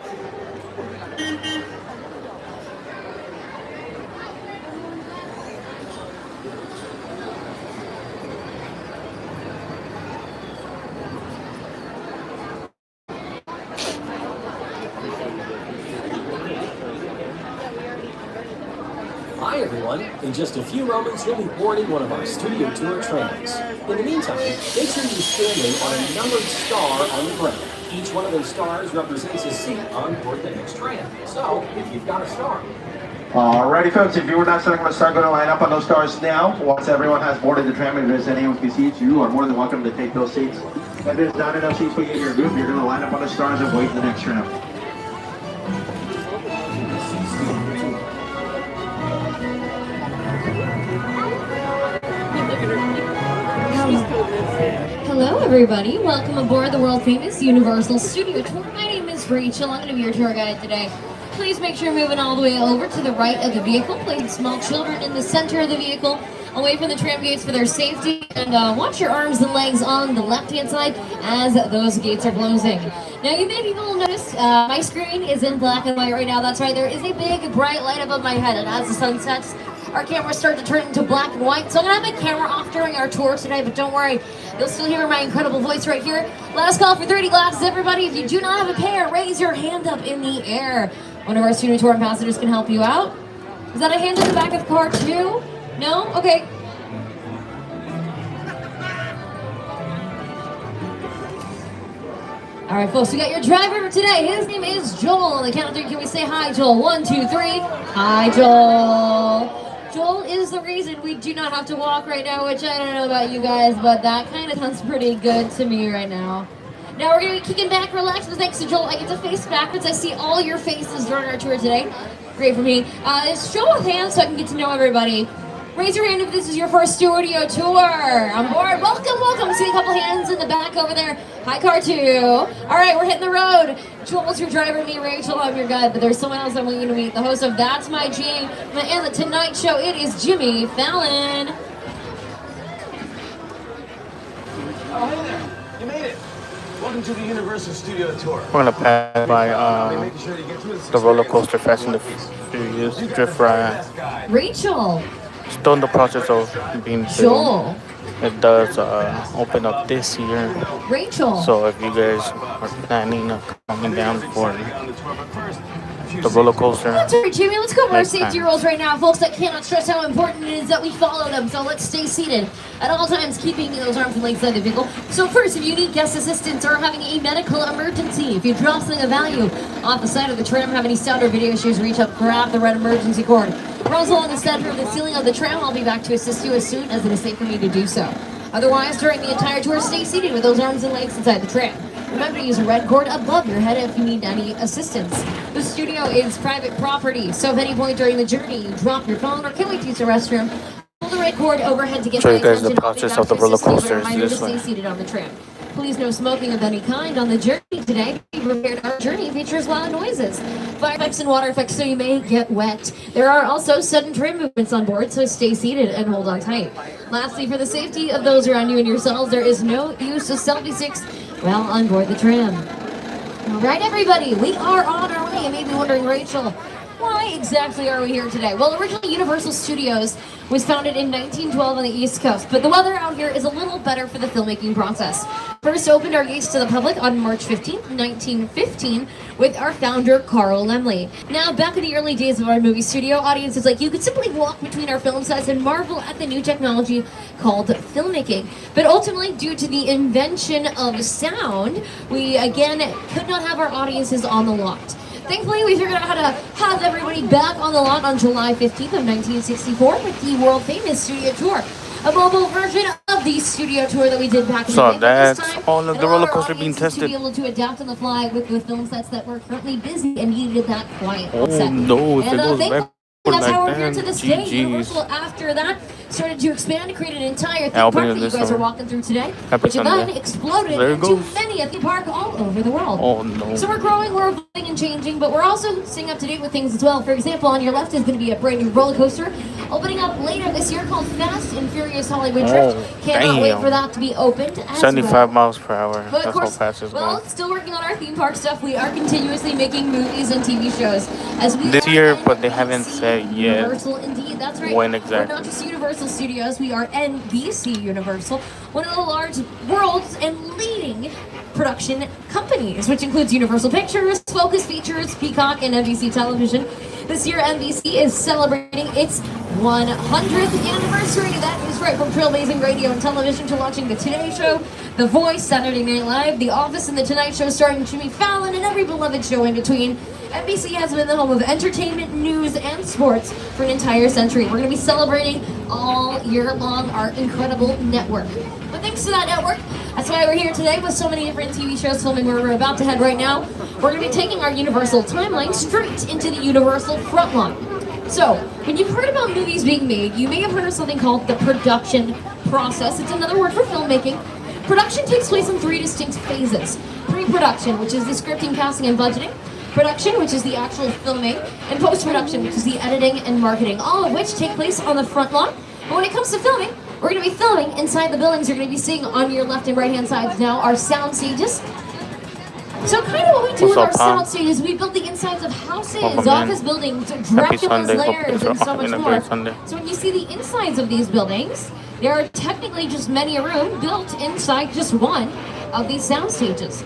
Hi everyone. In just a few moments, you'll be boarding one of our studio tour trains. In the meantime, make sure you're standing on a numbered star on the ground. Each one of those stars represents a seat on board the next train. So, if you've got a star. Alrighty folks, if you were not stuck on the star, go to line up on those stars now. Once everyone has boarded the tram and there's any empty seats, you are more than welcome to take those seats. If there's not enough seats for you in your group, you're going to line up on the stars and wait for the next tram. Hello everybody, welcome aboard the world famous Universal Studio Tour. My name is Rachel, I'm going to be your tour guide today. Please make sure you're moving all the way over to the right of the vehicle, place small children in the center of the vehicle, away from the tram gates for their safety, and watch your arms and legs on the left-hand side as those gates are closing. Now you may be able to notice my screen is in black and white right now. That's right, there is a big bright light above my head, and as the sun sets, our cameras start to turn into black and white. So I'm gonna have my camera off during our tour today, but don't worry, you'll still hear my incredible voice right here. Last call for 30 glasses, everybody. If you do not have a pair, raise your hand up in the air. One of our studio tour ambassadors can help you out. Is that a hand in the back of the car too? No? Okay. All right, folks, we got your driver for today. His name is Joel. On the count of 3, can we say hi, Joel? 1, 2, 3. Hi, Joel. Joel is the reason we do not have to walk right now, which I don't know about you guys, but that kind of sounds pretty good to me right now. Now we're going to be kicking back, relaxing. Thanks to Joel, I get to face backwards. I see all your faces during our tour today. Great for me. It's show of hands so I can get to know everybody. Raise your hand if this is your first studio tour. On board. Welcome, welcome. See a couple hands in the back over there. Hi, car 2. All right, we're hitting the road. Joel's your driver, me, Rachel, I'm your guide, but there's someone else I want you to meet. The host of That's My Jam and The Tonight Show. It is Jimmy Fallon. Oh, hey there. You made it. Welcome to the Universal Studio Tour. We're gonna pass by the roller coaster Fast and the Furious drift ride. Rachel. Still in the process of being built. Joel. It does open up this year. Rachel. So if you guys are planning on coming down for the roller coaster, That's right, Jimmy. Let's go over our next safety time. rules right now, folks. I cannot stress how important it is that we follow them. So let's stay seated at all times, keeping those arms and legs inside the vehicle. So first, if you need guest assistance or having a medical emergency, if you drop something of value off the side of the tram, have any sound or video issues, reach up, grab the red emergency cord. Runs along the center of the ceiling of the tram. I'll be back to assist you as soon as it is safe for me to do so. Otherwise, during the entire tour, stay seated with those arms and legs inside the tram. Remember to use a red cord above your head if you need any assistance. The studio is private property, so if at any point during the journey you drop your phone or can't wait to use the restroom, hold the red cord overhead to get show my you guys the attention. I'll be process back of the to roller assist you. coaster is Reminder this to stay way. seated on the tram. Please no smoking of any kind on the journey today. Be prepared, our journey features loud noises, fire effects and water effects, so you may get wet. There are also sudden tram movements on board, so stay seated and hold on tight. Lastly, for the safety of those around you and yourselves, there is no use of selfie sticks while on board the tram. All right, everybody, we are on our way. You may be wondering, Rachel, why exactly are we here today? Well, originally Universal Studios was founded in 1912 on the East Coast, but the weather out here is a little better for the filmmaking process. First opened our gates to the public on March 15th, 1915, with our founder, Carl Laemmle. Now, back in the early days of our movie studio, audiences like you could simply walk between our film sets and marvel at the new technology called filmmaking. But ultimately, due to the invention of sound, we again could not have our audiences on the lot. Thankfully, we figured out how to have everybody back on the lot on July 15th of 1964 with the world famous studio tour. A mobile version of the studio tour that we did back in the day. So that's all of the roller coaster being To tested. be able to adapt on the fly with the film sets that were currently busy and needed that quiet Oh set. no, if it And goes thankfully, back that's how like we're here that, to this day. GG's. Universal, after that, started to expand and create an entire theme I'll park be that you this guys are summer. walking through today, Happy which Sunday. then exploded There it into goes. many a theme park all over the world. Oh no. So we're growing, we're evolving and changing, but we're also staying up to date with things as well. For example, on your left is going to be a brand new roller coaster opening up later this year called Fast and Furious Hollywood Drift. Oh, Cannot wait damn. for that to be opened as 75 well. miles per hour. But of That's how course, fast it's well, going. still working on our theme park stuff. We are continuously making movies and TV shows as we This are year, but they haven't said yet Universal, indeed, that's right. when We're exactly. not just Universal Studios, we are NBC Universal, one of the large world's and leading production companies, which includes Universal Pictures, Focus Features, Peacock, and NBC Television. This year, NBC is celebrating its 100th anniversary. That is right, from trailblazing radio and television to launching The Today Show, The Voice, Saturday Night Live, The Office, and The Tonight Show starring Jimmy Fallon, and every beloved show in between. NBC has been the home of entertainment, news, and sports for an entire century. We're going to be celebrating all year long our incredible network. But thanks to that network, that's why we're here today with so many different TV shows filming where we're about to head right now. We're going to be taking our Universal timeline straight into the Universal front line. So, when you've heard about movies being made, you may have heard of something called the production process. It's another word for filmmaking. Production takes place in 3 distinct phases. Pre-production, which is the scripting, casting, and budgeting. Production, which is the actual filming. And post-production, which is the editing and marketing, all of which take place on the front lawn. But when it comes to filming, we're going to be filming inside the buildings you're going to be seeing on your left and right-hand sides now, our sound stages. So kind of what we do with our sound stages, we build the insides of houses, office buildings, Dracula's lairs, and so much more. So when you see the insides of these buildings, there are technically just many a room built inside just one of these sound stages.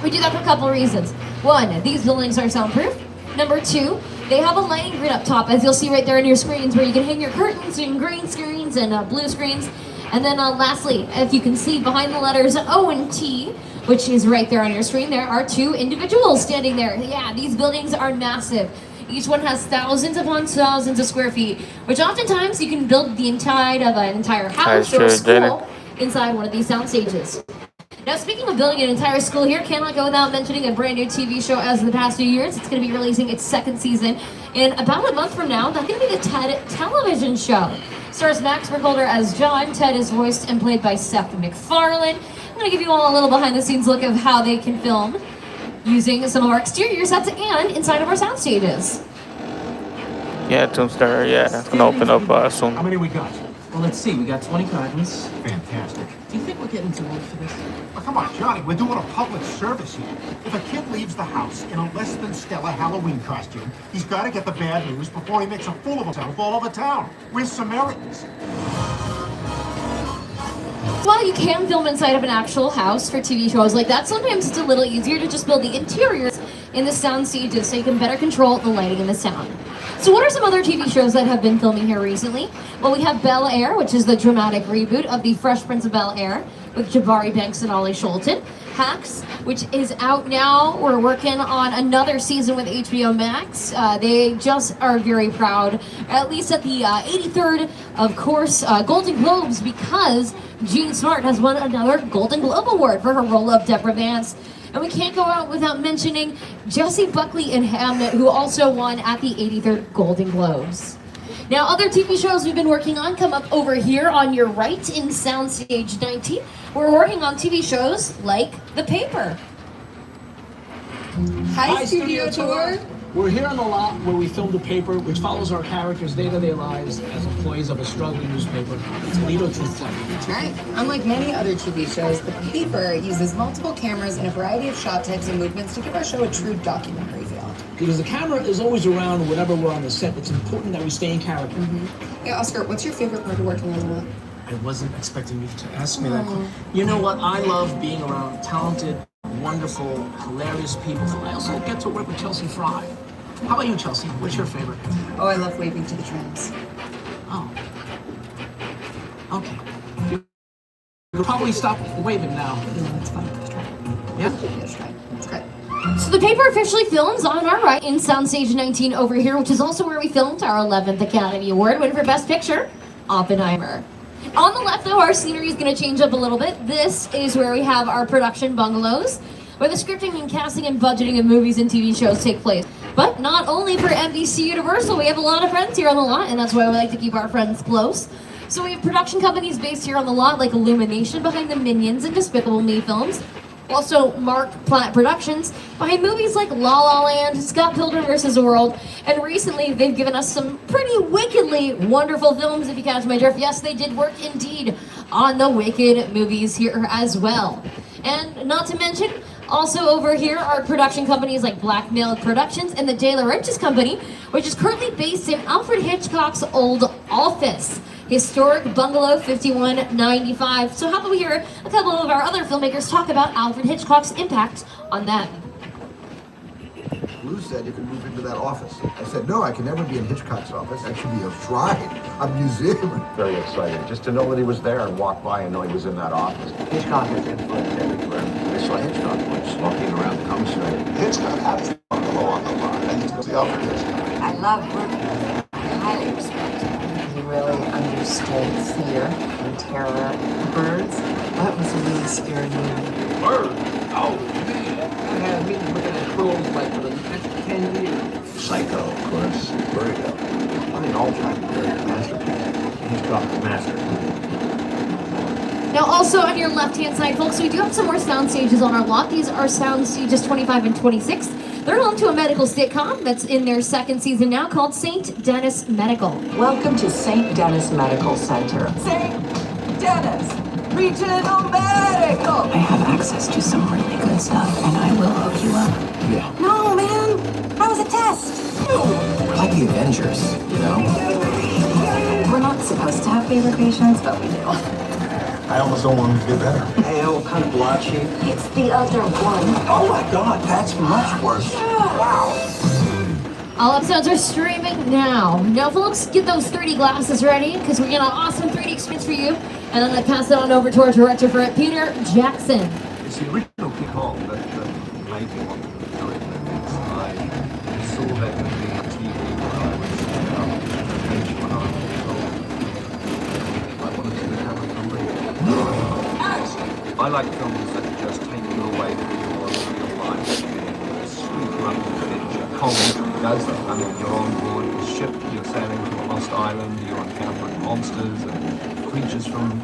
We do that for a couple of reasons. One, these buildings are soundproof. Number 2, they have a lighting grid up top, as you'll see right there on your screens, where you can hang your curtains and green screens and blue screens. And then lastly, if you can see behind the letters O and T, which is right there on your screen, there are 2 individuals standing there. Yeah, these buildings are massive. Each one has thousands upon thousands of square feet, which oftentimes you can build the inside of an entire house or school inside one of these sound stages. Now, speaking of building an entire school here, cannot go without mentioning a brand new TV show as of the past few years. It's going to be releasing its 2nd season in about a month from now. That's going to be the TED television show. Stars Max Burkholder as John. Ted is voiced and played by Seth MacFarlane. I'm going to give you all a little behind-the-scenes look of how they can film using some of our exterior sets and inside of our sound stages. Yeah, Tombstone, yeah, it's going to open up soon. How many we got? Well, let's see. We got 20 cartons. Fantastic. Do you think we're getting too old for this? Oh, come on, Johnny. We're doing a public service here. If a kid leaves the house in a less than stellar Halloween costume, he's got to get the bad news before he makes a fool of himself all over town. We're Samaritans. While you can film inside of an actual house for TV shows like that, sometimes it's a little easier to just build the interiors in the sound stages so you can better control the lighting and the sound. So what are some other TV shows that have been filming here recently? Well, we have Bel Air, which is the dramatic reboot of The Fresh Prince of Bel Air with Jabari Banks and Ollie Schulten. Hacks, which is out now. We're working on another season with HBO Max. They just are very proud, at least at the 83rd, of course, Golden Globes, because Jean Smart has won another Golden Globe Award for her role of Deborah Vance. And we can't go out without mentioning Jessie Buckley in Hamnet, who also won at the 83rd Golden Globes. Now, other TV shows we've been working on come up over here on your right in Soundstage 19. We're working on TV shows like The Paper. Hi, Studio Tour. We're here on the lot where we filmed The Paper, which follows our characters' day-to-day lives as employees of a struggling newspaper, Toledo Truth. That's right. Unlike many other TV shows, The Paper uses multiple cameras and a variety of shot types and movements to give our show a true documentary feel. Because the camera is always around whenever we're on the set, it's important that we stay in character. Yeah, Oscar, what's your favorite part of working on the lot? I wasn't expecting you to ask me that. You know what? I love being around talented, wonderful, hilarious people. I also get to work with Chelsea Fry. How about you, Chelsea? What's your favorite? Oh, I love waving to the trams. Oh. Okay. You'll probably stop waving now. No, it's fine. Just try. Yeah? Just try. It's great. So The Paper officially films on our right in Soundstage 19 over here, which is also where we filmed our 11th Academy Award win for Best Picture, Oppenheimer. On the left, though, our scenery is going to change up a little bit. This is where we have our production bungalows, where the scripting and casting and budgeting of movies and TV shows take place. But not only for NBC Universal, we have a lot of friends here on the lot, and that's why we like to keep our friends close. So we have production companies based here on the lot, like Illumination behind the Minions and Despicable Me films. Also, Mark Platt Productions behind movies like La La Land, Scott Pilgrim vs. the World, and recently they've given us some pretty wickedly wonderful films, if you catch my drift. Yes, they did work indeed on the Wicked movies here as well. And not to mention, also over here are production companies like Blackmail Productions and the De Laurentiis Company, which is currently based in Alfred Hitchcock's old office, historic Bungalow 5195. So how about we hear a couple of our other filmmakers talk about Alfred Hitchcock's impact on that. Blues said you could move into that office. I said, no, I can never be in Hitchcock's office. That should be a shrine, a museum. Very excited, just to know that he was there and walk by and know he was in that office. Hitchcock has influence everywhere. I saw Hitchcock once walking around the commissary. Hitchcock had his bungalow on the line. I need to go see Alfred Hitchcock. I love working with him. I highly respect him. He really understood fear and terror and birds. That was a really scary movie. Bird? Oh, man. I had a meeting with an trolls like for the next 10 years. Psycho, of course. Vertigo. I mean, all time great masterpiece. Hitchcock master. Now also on your left-hand side, folks, we do have some more sound stages on our lot. These are sound stages 25 and 26. They're home to a medical sitcom that's in their second season now called St. Denis Medical. Welcome to St. Denis Medical Center. St. Denis Regional Medical. I have access to some really good stuff, and I will hook you up. Yeah. No, man. That was a test. We're like the Avengers, you know? We're not supposed to have favorite patients, but we do. I almost don't want him to get better. Pale, kind of blotchy. It's the other one. Oh my God, that's much worse. Wow. All episodes are streaming now. Now, folks, get those 3D glasses ready because we're getting an awesome 3D experience for you. And I'm going to pass it on over to our director for it, Peter Jackson. It's the original kick-off that made me want to do it. I saw that movie on TV when I was when I was old. I wanted to have a career. I like films that just take you away from your real life and sweep you up in the picture. 𝐿 does that. I mean, you're on board the ship, you're sailing to a lost island, you're encountering monsters and creatures from,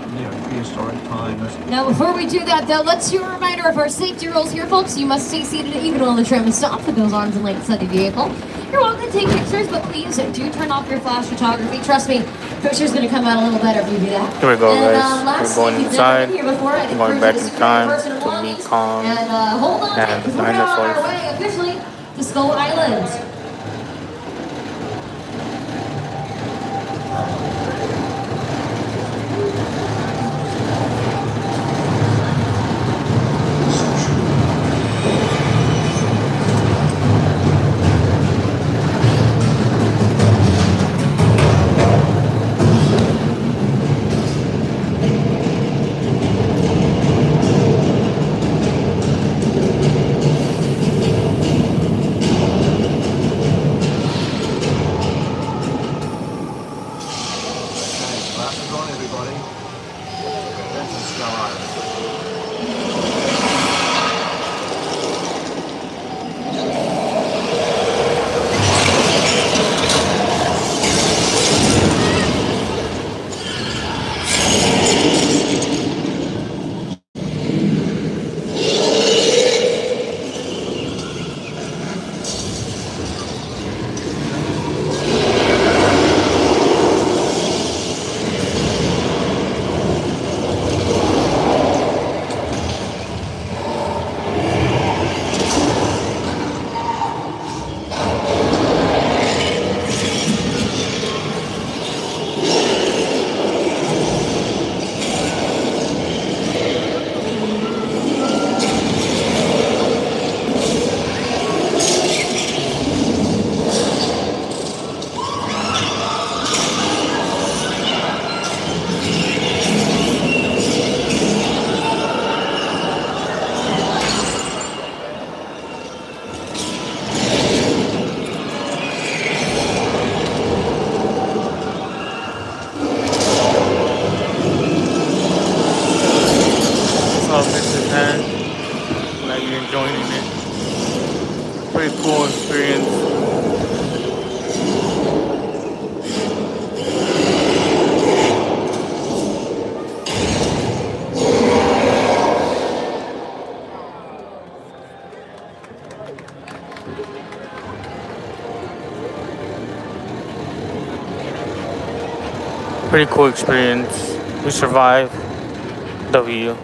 prehistoric times. Now, before we do that, though, let's do a reminder of our safety rules here, folks. You must stay seated even while the tram is stopped with those arms and legs inside the vehicle. You're welcome to take pictures, but please do turn off your flash photography. Trust me, picture's going to come out a little better if you do that. Here we go, and, guys. We're going inside. We're going back in time to meet Kong And hold on, and the we're on our dinosaurs. way officially to Skull Island. Glasses on, everybody. That's a Skull Island. Like you're enjoying it. Pretty cool experience. Pretty cool experience. We survived. W.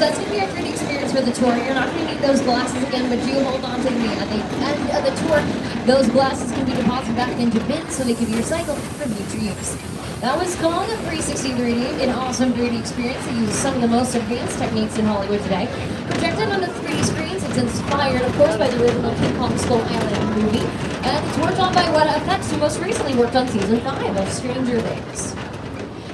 So that's going to be a great experience for the tour. You're not going to need those glasses again, but do hold on to me. At the end of the tour, those glasses can be deposited back into bins so they can be recycled for future use. That was called a 360 3D, an awesome 3D experience that uses some of the most advanced techniques in Hollywood today. Projected onto 3D screens, it's inspired, of course, by the original King Kong Skull Island movie, and it's worked on by WaterWorld, who most recently worked on season 5 of Stranger Things.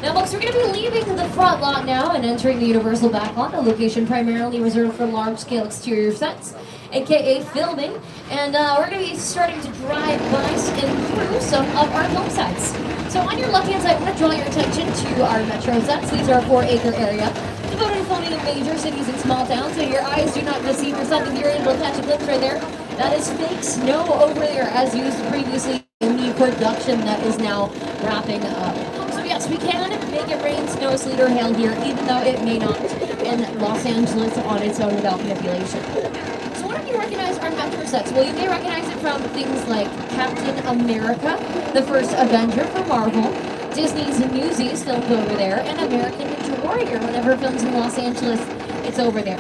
Now, folks, we're going to be leaving the front lot now and entering the Universal back lot, a location primarily reserved for large-scale exterior sets, aka filming, and we're going to be starting to drive by and through some of our film sets. So on your left-hand side, I want to draw your attention to our metro sets. These are a 4-acre area devoted to filming in major cities and small towns, so your eyes do not deceive yourself if you're able to catch a glimpse right there. That is fake snow over there, as used previously in the production that is now wrapping up. So yes, we can make it rain, snow, sleet, or hail here, even though it may not in Los Angeles on its own without manipulation. So why don't you recognize our metro sets? Well, you may recognize it from things like Captain America, the first Avenger for Marvel, Disney's Newsies filmed over there, and American Ninja Warrior, whenever films in Los Angeles, it's over there.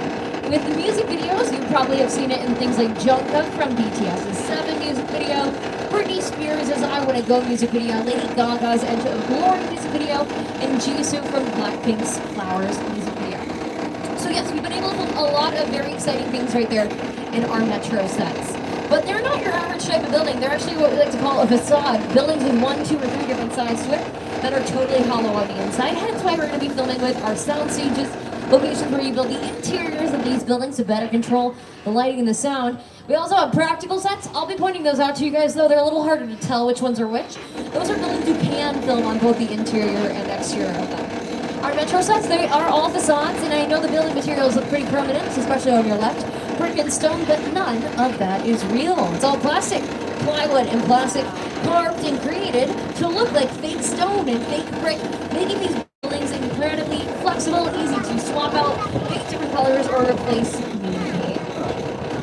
With the music videos, you probably have seen it in things like 𝐥𝐢𝐤𝐞 from BTS's 7 music video, Britney Spears' I Wanna Go music video, Lady Gaga's Edge of Glory music video, and Jisoo from Blackpink's Flowers music video. So yes, we've been able to film a lot of very exciting things right there in our metro sets. But they're not your average type of building. They're actually what we like to call a facade. Buildings with 1, 2, or 3 different sides to it that are totally hollow on the inside. Hence why we're going to be filming with our sound stages, locations where you build the interiors of these buildings to better control the lighting and the sound. We also have practical sets. I'll be pointing those out to you guys, though they're a little harder to tell which ones are which. Those are buildings you can film on both the interior and exterior of them. Our metro sets, they are all facades, and I know the building materials look pretty permanent, especially on your left. Brick and stone, but none of that is real. It's all plastic, plywood, and plastic carved and created to look like fake stone and fake brick, making these buildings incredibly flexible and easy to swap out, pick different colors, or replace immediately.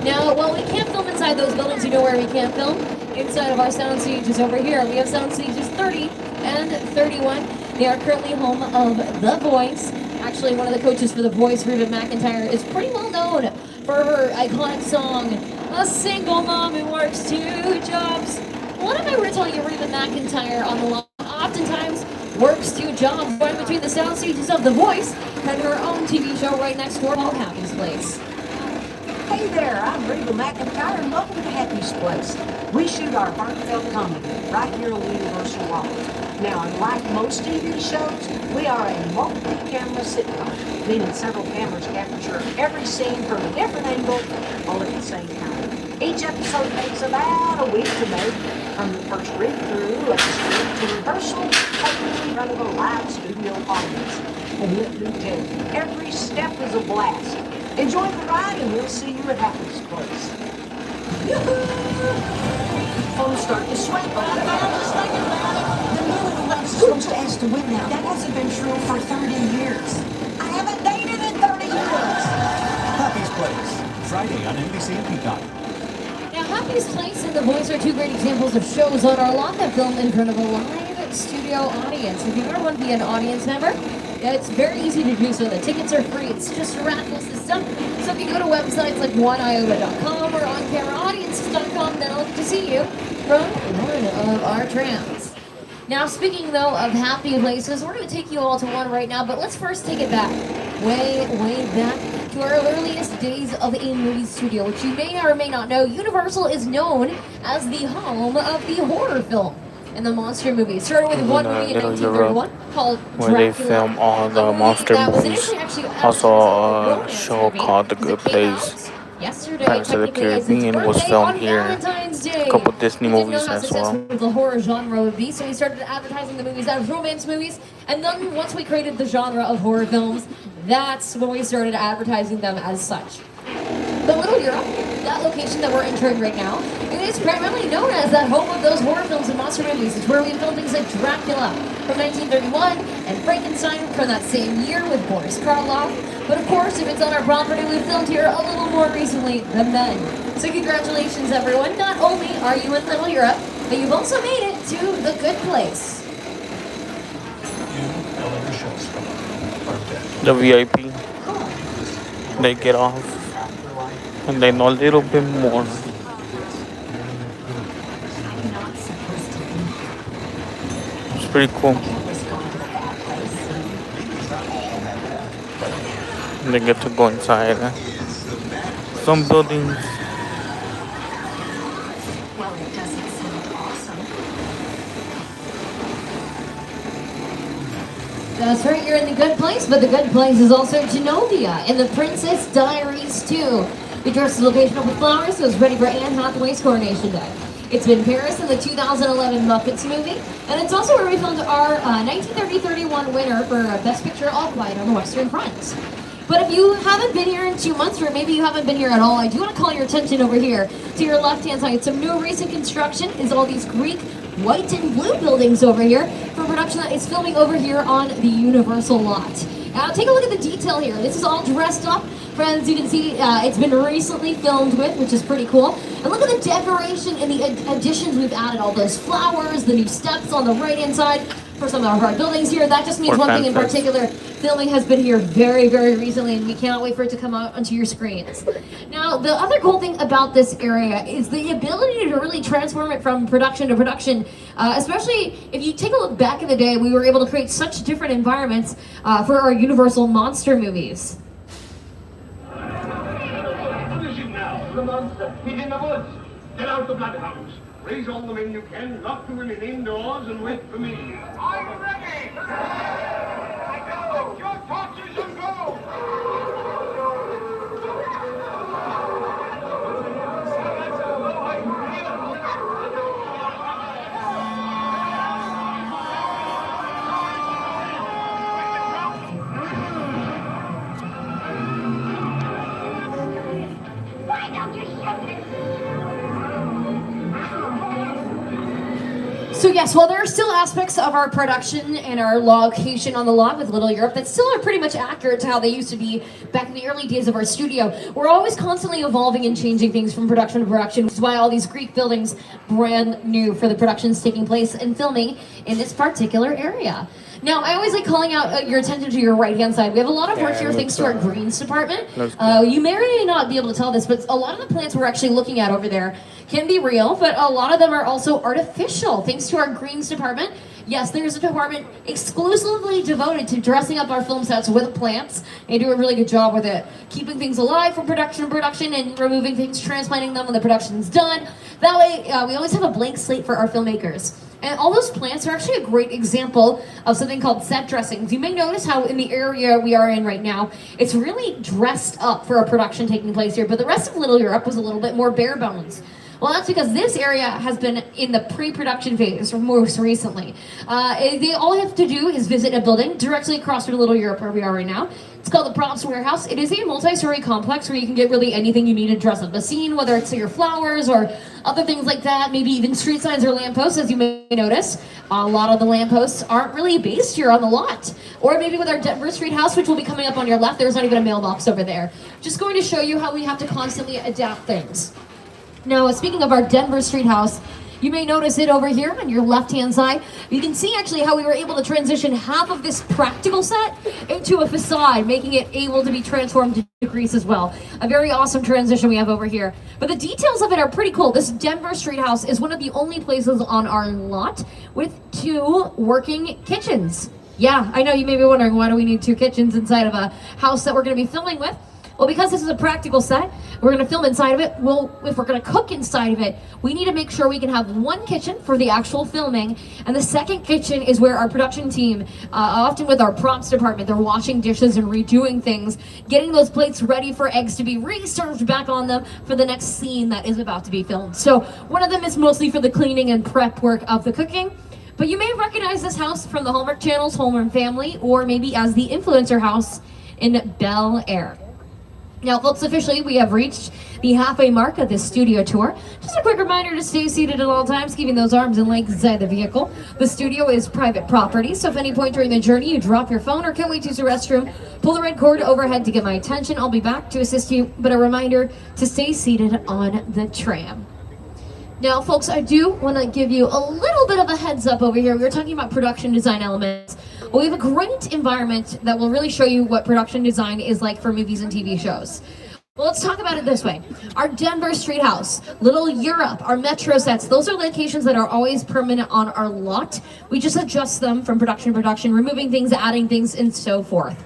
Now, while we can't film inside those buildings, you know where we can't film? Inside of our sound stages over here. We have sound stages 30 and 31. They are currently home of The Voice. Actually, one of the coaches for The Voice, Reba McEntire, is pretty well known for her iconic song, A Single Mom Who Works 2 Jobs. What if I were to tell you Reba McEntire on the line oftentimes works 2 jobs, going between the sound stages of The Voice and her own TV show right next door called Happy's Place. Hey there, I'm Reba McEntire and welcome to Happy's Place. We shoot our heartfelt comedy right here on Universal Wall. Now, unlike most TV shows, we are a multi-camera sitcom, meaning several cameras capture every scene from a different angle all at the same time. Each episode takes about a week to make, from the first read-through of the script to rehearsal, taking in front of a live studio audience. And let me tell you, every step is a blast. Enjoy the ride and we'll see you at Happy's Place. Folks start to sweat, but I'm just thinking about it. The minute Alexa's supposed to ask to win now. That hasn't been true for 30 years. I haven't dated in 30 years. Happy's Place, Friday on NBC and Peacock. Now, Happy's Place and The Voice are 2 great examples of shows on our lot that film in front of a live studio audience. If you ever want to be an audience member, it's very easy to do so. The tickets are free. It's just a raffle system. So if you go to websites like oneiota.com or oncameraaudiences.com, then I'll get to see you from one of our trams. Now, speaking though of happy places, we're going to take you all to one right now, but let's first take it back, way back to our earliest days of a movie studio, which you may or may not know, Universal is known as the home of the horror film and the monster movies. Started with one movie in 1931 called where Dracula. they film all the monster movies. Also a show called The Good Place. Yesterday, Pirates of the Caribbean was filmed here. A couple Disney movies as well. The horror genre would be, so we started advertising the movies as romance movies, and then once we created the genre of horror films, that's when we started advertising them as such. The Little Europe, that location that we're entering right now, it is primarily known as that home of those horror films and monster movies. It's where we filmed things like Dracula from 1931 and Frankenstein from that same year with Boris Karloff. But of course, if it's on our property, we filmed here a little more recently than then. So congratulations, everyone. Not only are you in Little Europe, but you've also made it to The Good Place. The VIP. they get off and they know a little bit more. It's pretty cool. They get to go inside some buildings. Well, it doesn't sound awesome. That's right, you're in the good place, but the good place is also Genovia and the Princess Diaries too. We dressed the location up with flowers, so it's ready for Anne Hathaway's coronation day. It's been Paris in the 2011 Muppets movie, and it's also where we filmed our 1930-31 winner for Best Picture, All Quiet on the Western Front. But if you haven't been here in 2 months, or maybe you haven't been here at all, I do want to call your attention over here to your left-hand side. Some new recent construction is all these Greek white and blue buildings over here for production that is filming over here on the Universal lot. Now take a look at the detail here. This is all dressed up. Friends, you can see it's been recently filmed with, which is pretty cool. And look at the decoration and the additions we've added. All those flowers, the new steps on the right-hand side for some of our buildings here. That just means one thing in particular. Filming has been here very, very recently, and we cannot wait for it to come out onto your screens. Now, the other cool thing about this area is the ability to really transform it from production to production. Especially if you take a look back in the day, we were able to create such different environments for our Universal monster movies. The monster. He's in the woods. Get out the bloodhounds. Raise all the men you can. Lock the women indoors and wait for me. I'm ready. Go. Your torches and go. So yes, while there are still aspects of our production and our location on the lot with Little Europe that still are pretty much accurate to how they used to be back in the early days of our studio, we're always constantly evolving and changing things from production to production, which is why all these Greek buildings brand new for the productions taking place and filming in this particular area. Now, I always like calling out your attention to your right-hand side. We have a lot of work here thanks to our greens department. You may or may not be able to tell this, but a lot of the plants we're actually looking at over there can be real, but a lot of them are also artificial thanks to our greens department. Yes, there's a department exclusively devoted to dressing up our film sets with plants. They do a really good job with it, keeping things alive from production to production and removing things, transplanting them when the production's done. That way, we always have a blank slate for our filmmakers. And all those plants are actually a great example of something called set dressings. You may notice how in the area we are in right now, it's really dressed up for a production taking place here, but the rest of Little Europe was a little bit more bare bones. Well, that's because this area has been in the pre-production phase most recently. All you have to do is visit a building directly across from Little Europe where we are right now. It's called the Props Warehouse. It is a multi-story complex where you can get really anything you need to dress up the scene, whether it's your flowers or other things like that, maybe even street signs or lampposts, as you may notice. A lot of the lampposts aren't really based here on the lot. Or maybe with our Denver Street house, which will be coming up on your left, there's not even a mailbox over there. Just going to show you how we have to constantly adapt things. Now, speaking of our Denver Street house, you may notice it over here on your left-hand side. You can see actually how we were able to transition half of this practical set into a facade, making it able to be transformed to Greece as well. A very awesome transition we have over here. But the details of it are pretty cool. This Denver Street house is one of the only places on our lot with 2 working kitchens. Yeah, I know you may be wondering, why do we need 2 kitchens inside of a house that we're going to be filming with? Well, because this is a practical set, we're going to film inside of it. Well, if we're going to cook inside of it, we need to make sure we can have one kitchen for the actual filming, and the second kitchen is where our production team, often with our props department, they're washing dishes and redoing things, getting those plates ready for eggs to be reserved back on them for the next scene that is about to be filmed. So one of them is mostly for the cleaning and prep work of the cooking. But you may recognize this house from the Hallmark Channel's Home and Family, or maybe as the influencer house in Bel Air. Now, folks, officially, we have reached the halfway mark of this studio tour. Just a quick reminder to stay seated at all times, keeping those arms and legs inside the vehicle. The studio is private property, so if at any point during the journey you drop your phone or can't wait to use the restroom, pull the red cord overhead to get my attention. I'll be back to assist you, but a reminder to stay seated on the tram. Now, folks, I do want to give you a little bit of a heads up over here. We were talking about production design elements. Well, we have a great environment that will really show you what production design is like for movies and TV shows. Well, let's talk about it this way. Our Denver Street House, Little Europe, our Metro sets, those are locations that are always permanent on our lot. We just adjust them from production to production, removing things, adding things, and so forth.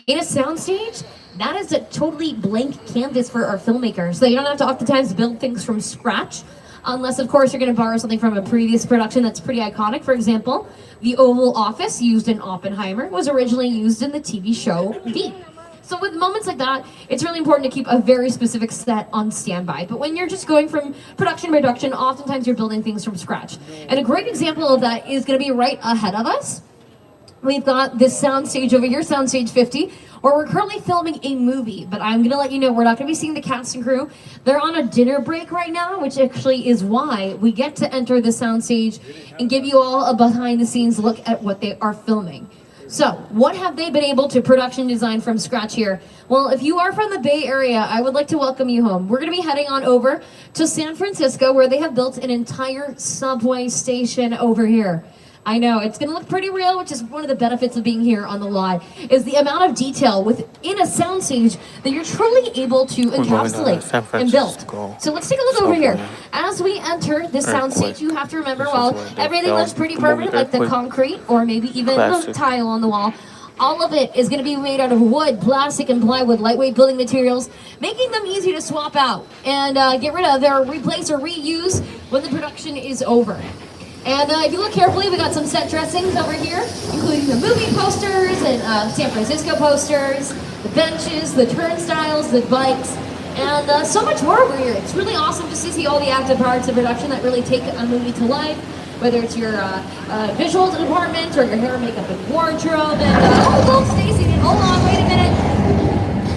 In a soundstage, that is a totally blank canvas for our filmmakers. So you don't have to oftentimes build things from scratch, unless, of course, you're going to borrow something from a previous production that's pretty iconic. For example, the Oval Office used in Oppenheimer was originally used in the TV show Veep. So with moments like that, it's really important to keep a very specific set on standby. But when you're just going from production to production, oftentimes you're building things from scratch. And a great example of that is going to be right ahead of us. We've got this soundstage over here, Soundstage 50, where we're currently filming a movie. But I'm going to let you know, we're not going to be seeing the cast and crew. They're on a dinner break right now, which actually is why we get to enter the soundstage and give you all a behind-the-scenes look at what they are filming. So, what have they been able to production design from scratch here? Well, if you are from the Bay Area, I would like to welcome you home. We're going to be heading on over to San Francisco, where they have built an entire subway station over here. I know, it's going to look pretty real, which is one of the benefits of being here on the lot, is the amount of detail within a soundstage that you're truly able to encapsulate and build. So let's take a look over here. As we enter this soundstage, you have to remember, well, everything looks pretty permanent, like the concrete or maybe even the tile on the wall. All of it is going to be made out of wood, plastic, and plywood, lightweight building materials, making them easy to swap out and get rid of or replace or reuse when the production is over. And if you look carefully, we got some set dressings over here, including the movie posters and San Francisco posters, the benches, the turnstiles, the bikes, and so much more over here. It's really awesome just to see all the active parts of production that really take a movie to life, whether it's your visual department or your hair, makeup, and wardrobe. And oh, folks, Stacy, hold on, wait a minute.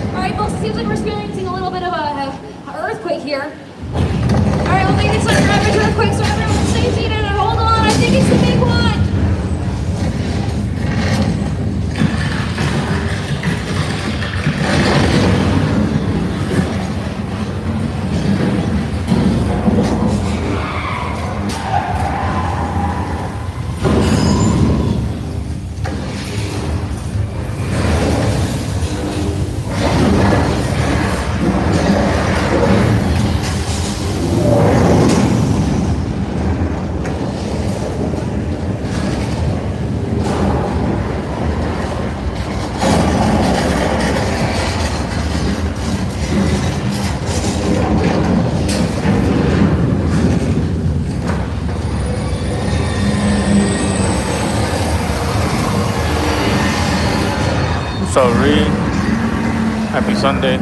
All right, folks, it seems like we're experiencing a little bit of an earthquake here. All right, well, maybe it's like an average earthquake, so everyone stay seated and hold on. I think it's the big one. So, Reed, happy Sunday.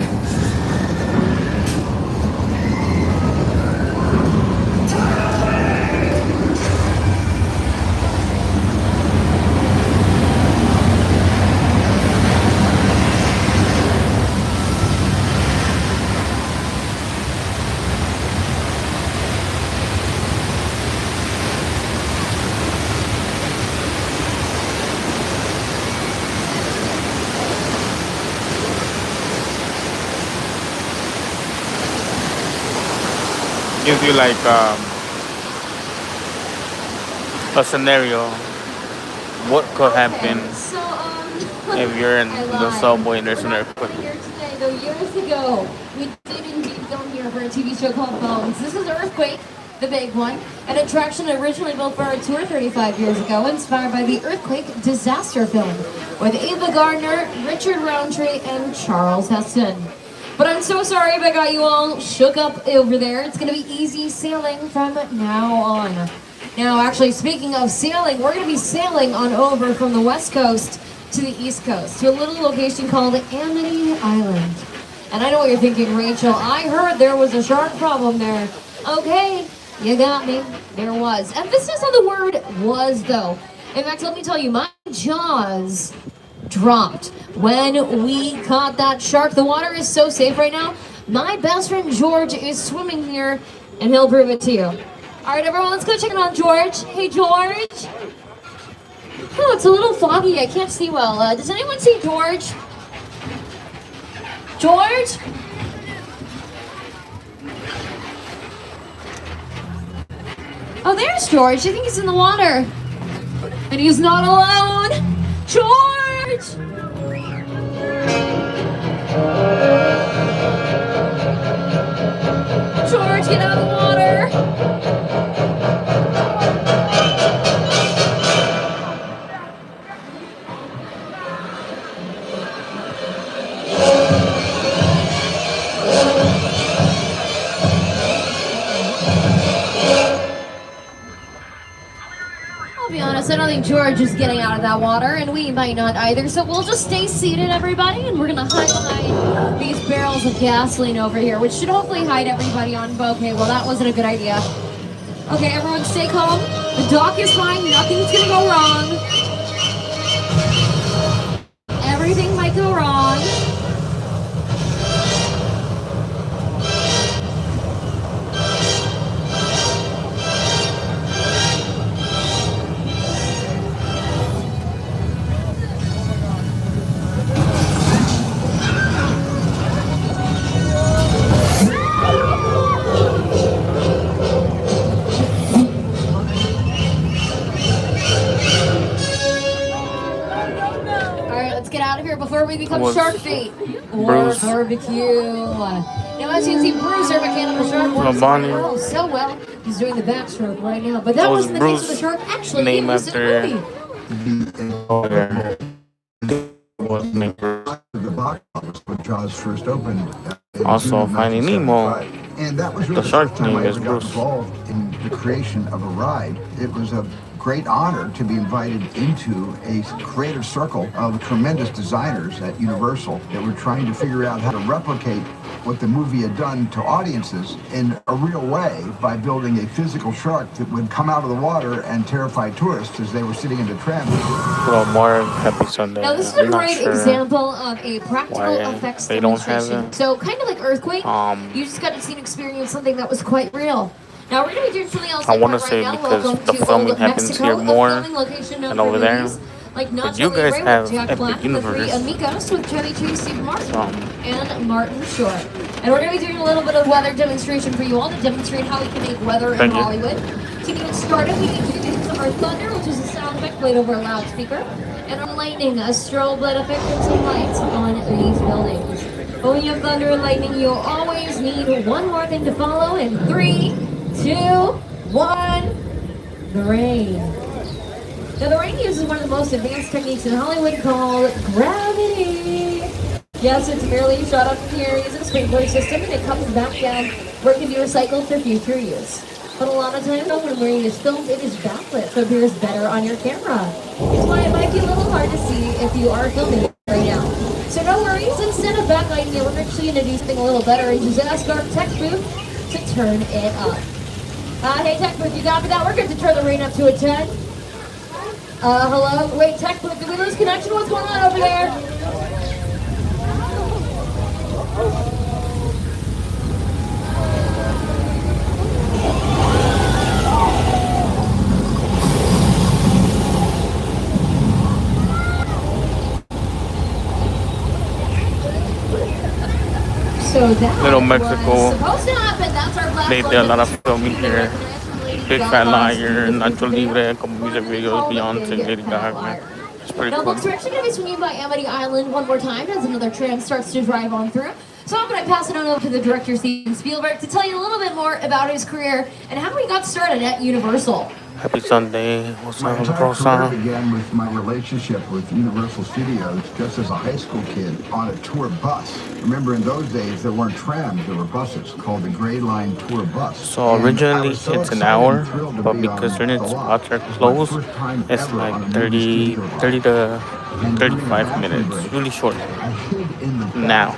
Gives you like a scenario, what could happen if you're in the subway and there's an earthquake. Here today, though, years ago, we did indeed film here for a TV show called Bones. This is Earthquake, the big one, an attraction originally built for a tour 35 years ago, inspired by the earthquake disaster film with Ava Gardner, Richard Roundtree, and Charles Heston. But I'm so sorry if I got you all shook up over there. It's going to be easy sailing from now on. Now, actually, speaking of sailing, we're going to be sailing on over from the West Coast to the East Coast, to a little location called Amity Island. And I know what you're thinking, Rachel. I heard there was a shark problem there. Okay, you got me. There was. Emphasis on the word was, though. In fact, let me tell you, my jaws dropped when we caught that shark. The water is so safe right now. My best friend George is swimming here, and he'll prove it to you. All right, everyone, let's go check in on George. Hey, George. Oh, it's a little foggy. I can't see well. Does anyone see George? George? Oh, there's George. I think he's in the water. And he's not alone. George! George, get out of the water! I'll be honest, I don't think George is getting out of that water, and we might not either, so we'll just stay seated, everybody, and we're gonna hide behind these barrels of gasoline over here, which should hopefully hide everybody on bouquet. Well, that wasn't a good idea. Okay, everyone stay calm. The dock is fine, nothing's gonna go wrong. Everything might go wrong. Before we become shark bait or barbecue. Now, as you can see, Bruce, our mechanical shark, works so well. He's doing the backstroke right now, but that wasn't the case with the shark. Actually, he was in a movie. The box office when Jaws first opened. Also, Finding Nemo. And that was really the shark name is got Bruce. Involved in the creation of a ride. It was a great honor to be invited into a creative circle of tremendous designers at Universal that were trying to figure out how to replicate what the movie had done to audiences in a real way by building a physical shark that would come out of the water and terrify tourists as they were sitting in the tram. Well, more Happy Sunday. Now, this is a great example of a practical effects they don't demonstration. have it. So, kind of like Earthquake, you just got to see and experience something that was quite real. Now, we're going to be doing something else. I want to say because the filming happens here more than over there. Like but you guys have Epic Universe. Amigos with Chevy Chase, Steve Martin, and Martin Short. And we're going to be doing a little bit of weather demonstration for you all to demonstrate how we can make weather in Hollywood. To get it started, we need to do our thunder, which is a sound effect played over a loudspeaker, and our lightning, a strobe light effect and some lights on these buildings. But when you have thunder and lightning, you'll always need one more thing to follow in 3, 2, 1, the rain. Now, the rain uses one of the most advanced techniques in Hollywood called gravity. Yes, it's merely shot up in here using a sprinkler system, and it comes back down where it can be recycled for future use. But a lot of times, when rain is filmed, it is backlit, so it appears better on your camera. It's why it might be a little hard to see if you are filming it right now. So no worries, instead of backlighting it, we're actually going to do something a little better and just ask our tech booth to turn it up. Hey, tech booth, you copy that? We're going to turn the rain up to a 10. Hello? Wait, tech booth, did we lose connection? What's going on over there? So that Little Mexico. Supposed to happen. That's our black They did a lot of filming here. Big Fat Liar, Nacho Libre, a couple music videos, Beyonce, Lady Gaga. It's pretty Now, cool. folks, we're actually going to be swinging by Amity Island one more time as another tram starts to drive on through. So I'm going to pass it on over to the director, Steven Spielberg, to tell you a little bit more about his career and how he got started at Universal. Happy Sunday. What's My up, entire bro? career began with my relationship with Universal Studios just as a high school kid on a tour bus. Remember, in those days, there weren't trams, there were buses called the Gray Line Tour Bus. So originally it's an hour, but because certain spots are closed, it's like 30 to 35 minutes. Really short. Now.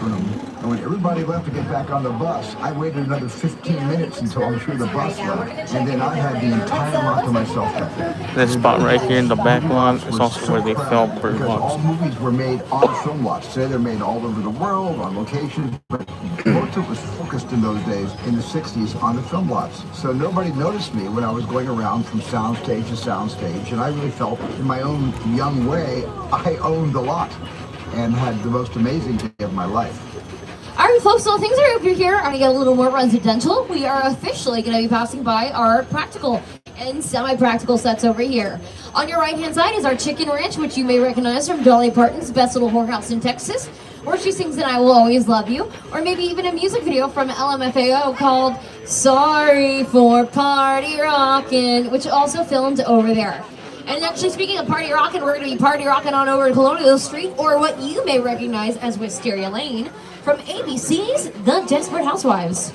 And when everybody left to get back on the bus, I waited another 15 minutes until I'm sure the bus left. And then I had the entire lot to myself back there. This spot right here in the back lot is also where they film Bird Because all Box. movies were made on film lots. Today they're made all over the world, on locations, but most of it was focused in those days, in the 60s, on the film lots. So nobody noticed me when I was going around from soundstage to soundstage, and I really felt, in my own young way, I owned the lot and had the most amazing day of my life. All right, folks, so things are over here. I'm going to get a little more residential. We are officially going to be passing by our practical and semi-practical sets over here. On your right-hand side is our Chicken Ranch, which you may recognize from Dolly Parton's Best Little Whorehouse in Texas, where she sings "And I Will Always Love You," or maybe even a music video from LMFAO called "Sorry for Party Rockin'," which also filmed over there. And actually, speaking of party rockin', we're going to be party rockin' on over to Colonial Street, or what you may recognize as Wisteria Lane, from ABC's The Desperate Housewives.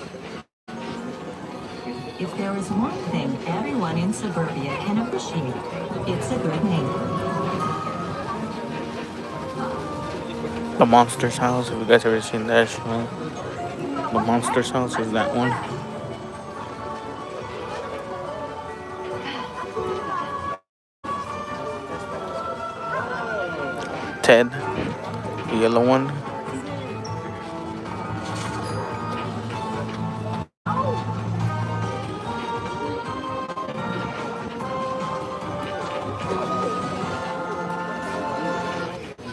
If there is one thing everyone in suburbia can appreciate, it's a good neighbor. The Monster's House, if you guys ever seen that show. The Monster's House is that one. Ted, the yellow one.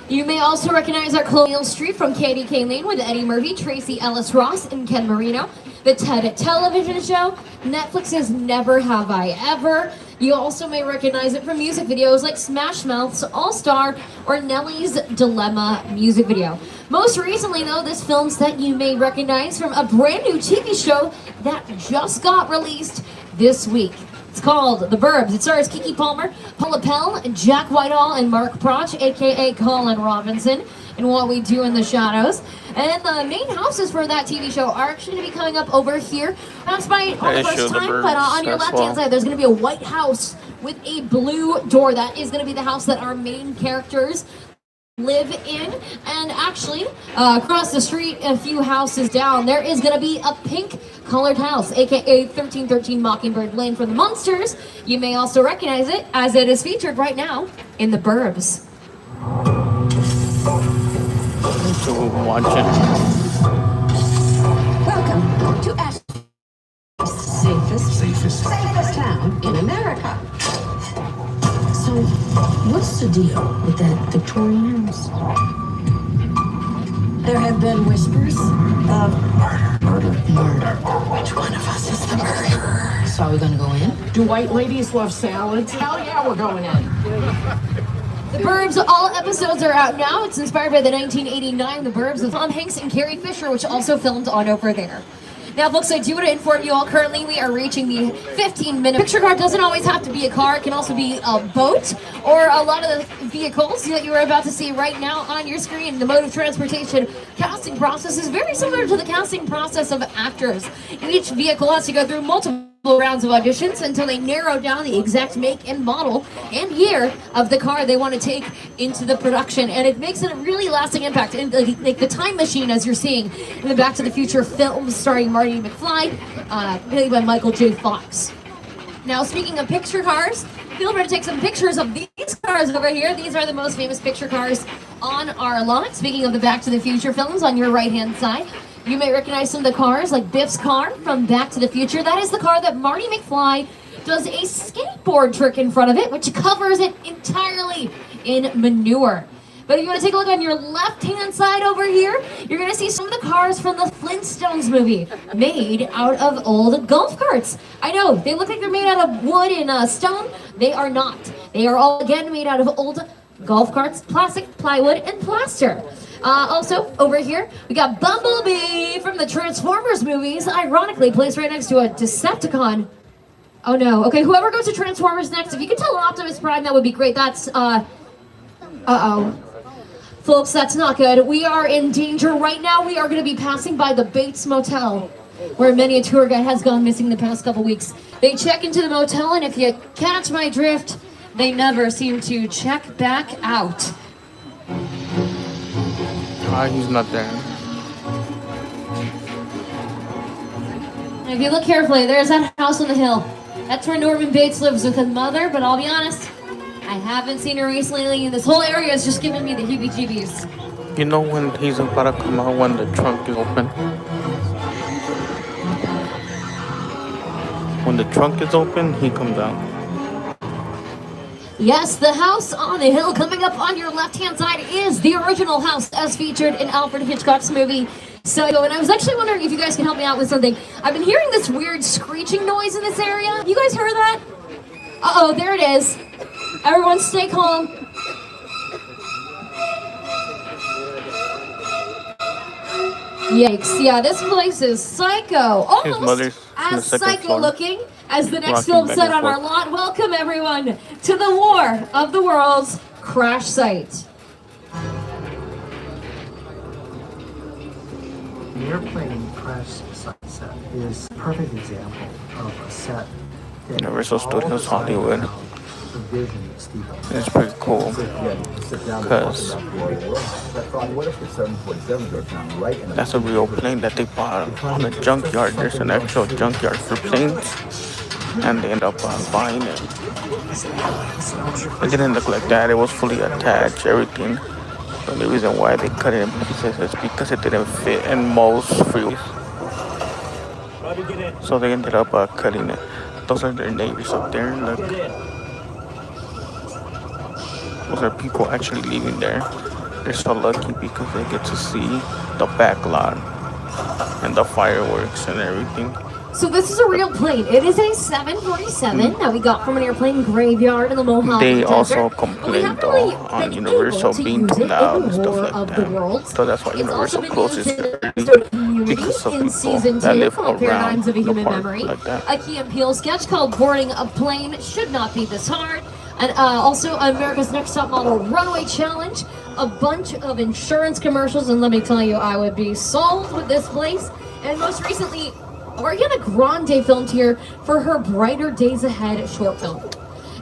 You may also recognize our Colonial Street from Candy Cane Lane with Eddie Murphy, Tracy Ellis Ross, and Ken Marino. The Ted television show, Netflix's Never Have I Ever. You also may recognize it from music videos like Smash Mouth's All-Star or Nelly's Dilemma music video. Most recently, though, this film set you may recognize from a brand new TV show that just got released this week. It's called The Burbs. It stars Keke Palmer, Paula Pell, Jack Whitehall, and Mark Proch, aka Colin Robinson, in What We Do in the Shadows. And the main houses for that TV show are actually going to be coming up over here. Not by all the first time, but on your left-hand side, there's going to be a white house with a blue door. That is going to be the house that our main characters live in. And actually, across the street, a few houses down, there is going to be a pink colored house, aka 1313 Mockingbird Lane from the Monsters. You may also recognize it as it is featured right now in The Burbs. So watch it. Welcome to safest town in America. So, what's the deal with that Victorian house? There have been whispers of murder. Which one of us is the murderer? So are we gonna go in? Do white ladies love salads? Hell yeah, we're going in. The Burbs, all episodes are out now. It's inspired by the 1989 The Burbs with Tom Hanks and Carrie Fisher, which also filmed on over there. Now, folks, I do want to inform you all, currently we are reaching the 15-minute. Picture car doesn't always have to be a car. It can also be a boat or a lot of the vehicles that you are about to see right now on your screen. The mode of transportation casting process is very similar to the casting process of actors. Each vehicle has to go through multiple rounds of auditions until they narrow down the exact make and model and year of the car they want to take into the production, and it makes a really lasting impact. And like the time machine, as you're seeing in the Back to the Future films starring Marty McFly, played by Michael J. Fox. Now, speaking of picture cars, feel free to take some pictures of these cars over here. These are the most famous picture cars on our lot. Speaking of the Back to the Future films, on your right-hand side, you may recognize some of the cars, like Biff's car from Back to the Future. That is the car that Marty McFly does a skateboard trick in front of it, which covers it entirely in manure. But if you want to take a look on your left-hand side over here, you're going to see some of the cars from the Flintstones movie, made out of old golf carts. I know, they look like they're made out of wood and stone. They are not. They are all, again, made out of old golf carts, plastic, plywood, and plaster. Also, over here, we got Bumblebee from the Transformers movies, ironically placed right next to a Decepticon. Oh no. Okay, whoever goes to Transformers next, if you could tell Optimus Prime, that would be great. That's, uh-oh. Folks, that's not good. We are in danger right now. We are going to be passing by the Bates Motel, where many a tour guide has gone missing the past couple weeks. They check into the motel, and if you catch my drift, they never seem to check back out. He's not there. If you look carefully, there's that house on the hill. That's where Norman Bates lives with his mother, but I'll be honest, I haven't seen her recently, and this whole area has just given me the heebie-jeebies. You know when he's about to come out, when the trunk is open? When the trunk is open, he comes out. Yes, the house on the hill coming up on your left-hand side is the original house as featured in Alfred Hitchcock's movie Psycho. And I was actually wondering if you guys can help me out with something. I've been hearing this weird screeching noise in this area. You guys heard that? Uh-oh, there it is. Everyone stay calm. Yikes. Yeah, this place is psycho. His Almost mother's on the as second psycho floor, looking as the next rocking film back set and on our forth. lot. Welcome, everyone, to the War of the Worlds crash site. The airplane crash site set is a perfect example of a set that Universal Studios Hollywood. the vision of Steve. It's pretty cool because that's a real plane that they bought on a junkyard. There's an actual junkyard for planes, and they end up buying it. It didn't look like that. It was fully attached, everything. The only reason why they cut it in pieces is because it didn't fit in most freeways. So they ended up cutting it. Those are their neighbors up there. Look. Those are people actually living there. They're so lucky because they get to see the back lot and the fireworks and everything. So this is a real plane. It is a 747 that we got from an airplane graveyard in the Mojave They Desert. also complained though on Universal being too loud and stuff like that. So that's why Universal closes early because of people that live around Paradigms of a the Human park Memory. like that. A Key and Peele sketch called Boarding a Plane Should Not Be This Hard. And also America's Next Top Model Runway Challenge. A bunch of insurance commercials, and let me tell you, I would be sold with this place. And most recently, Ariana Grande filmed here for her Brighter Days Ahead short film.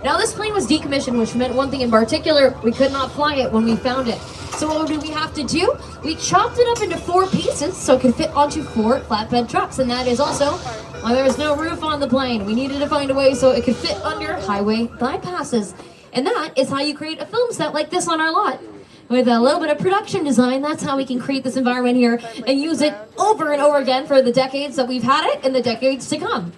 Now this plane was decommissioned, which meant one thing in particular: we could not fly it when we found it. So what did we have to do? We chopped it up into 4 pieces so it could fit onto 4 flatbed trucks, and that is also why there was no roof on the plane. We needed to find a way so it could fit under highway bypasses. And that is how you create a film set like this on our lot. With a little bit of production design, that's how we can create this environment here and use it over and over again for the decades that we've had it and the decades to come.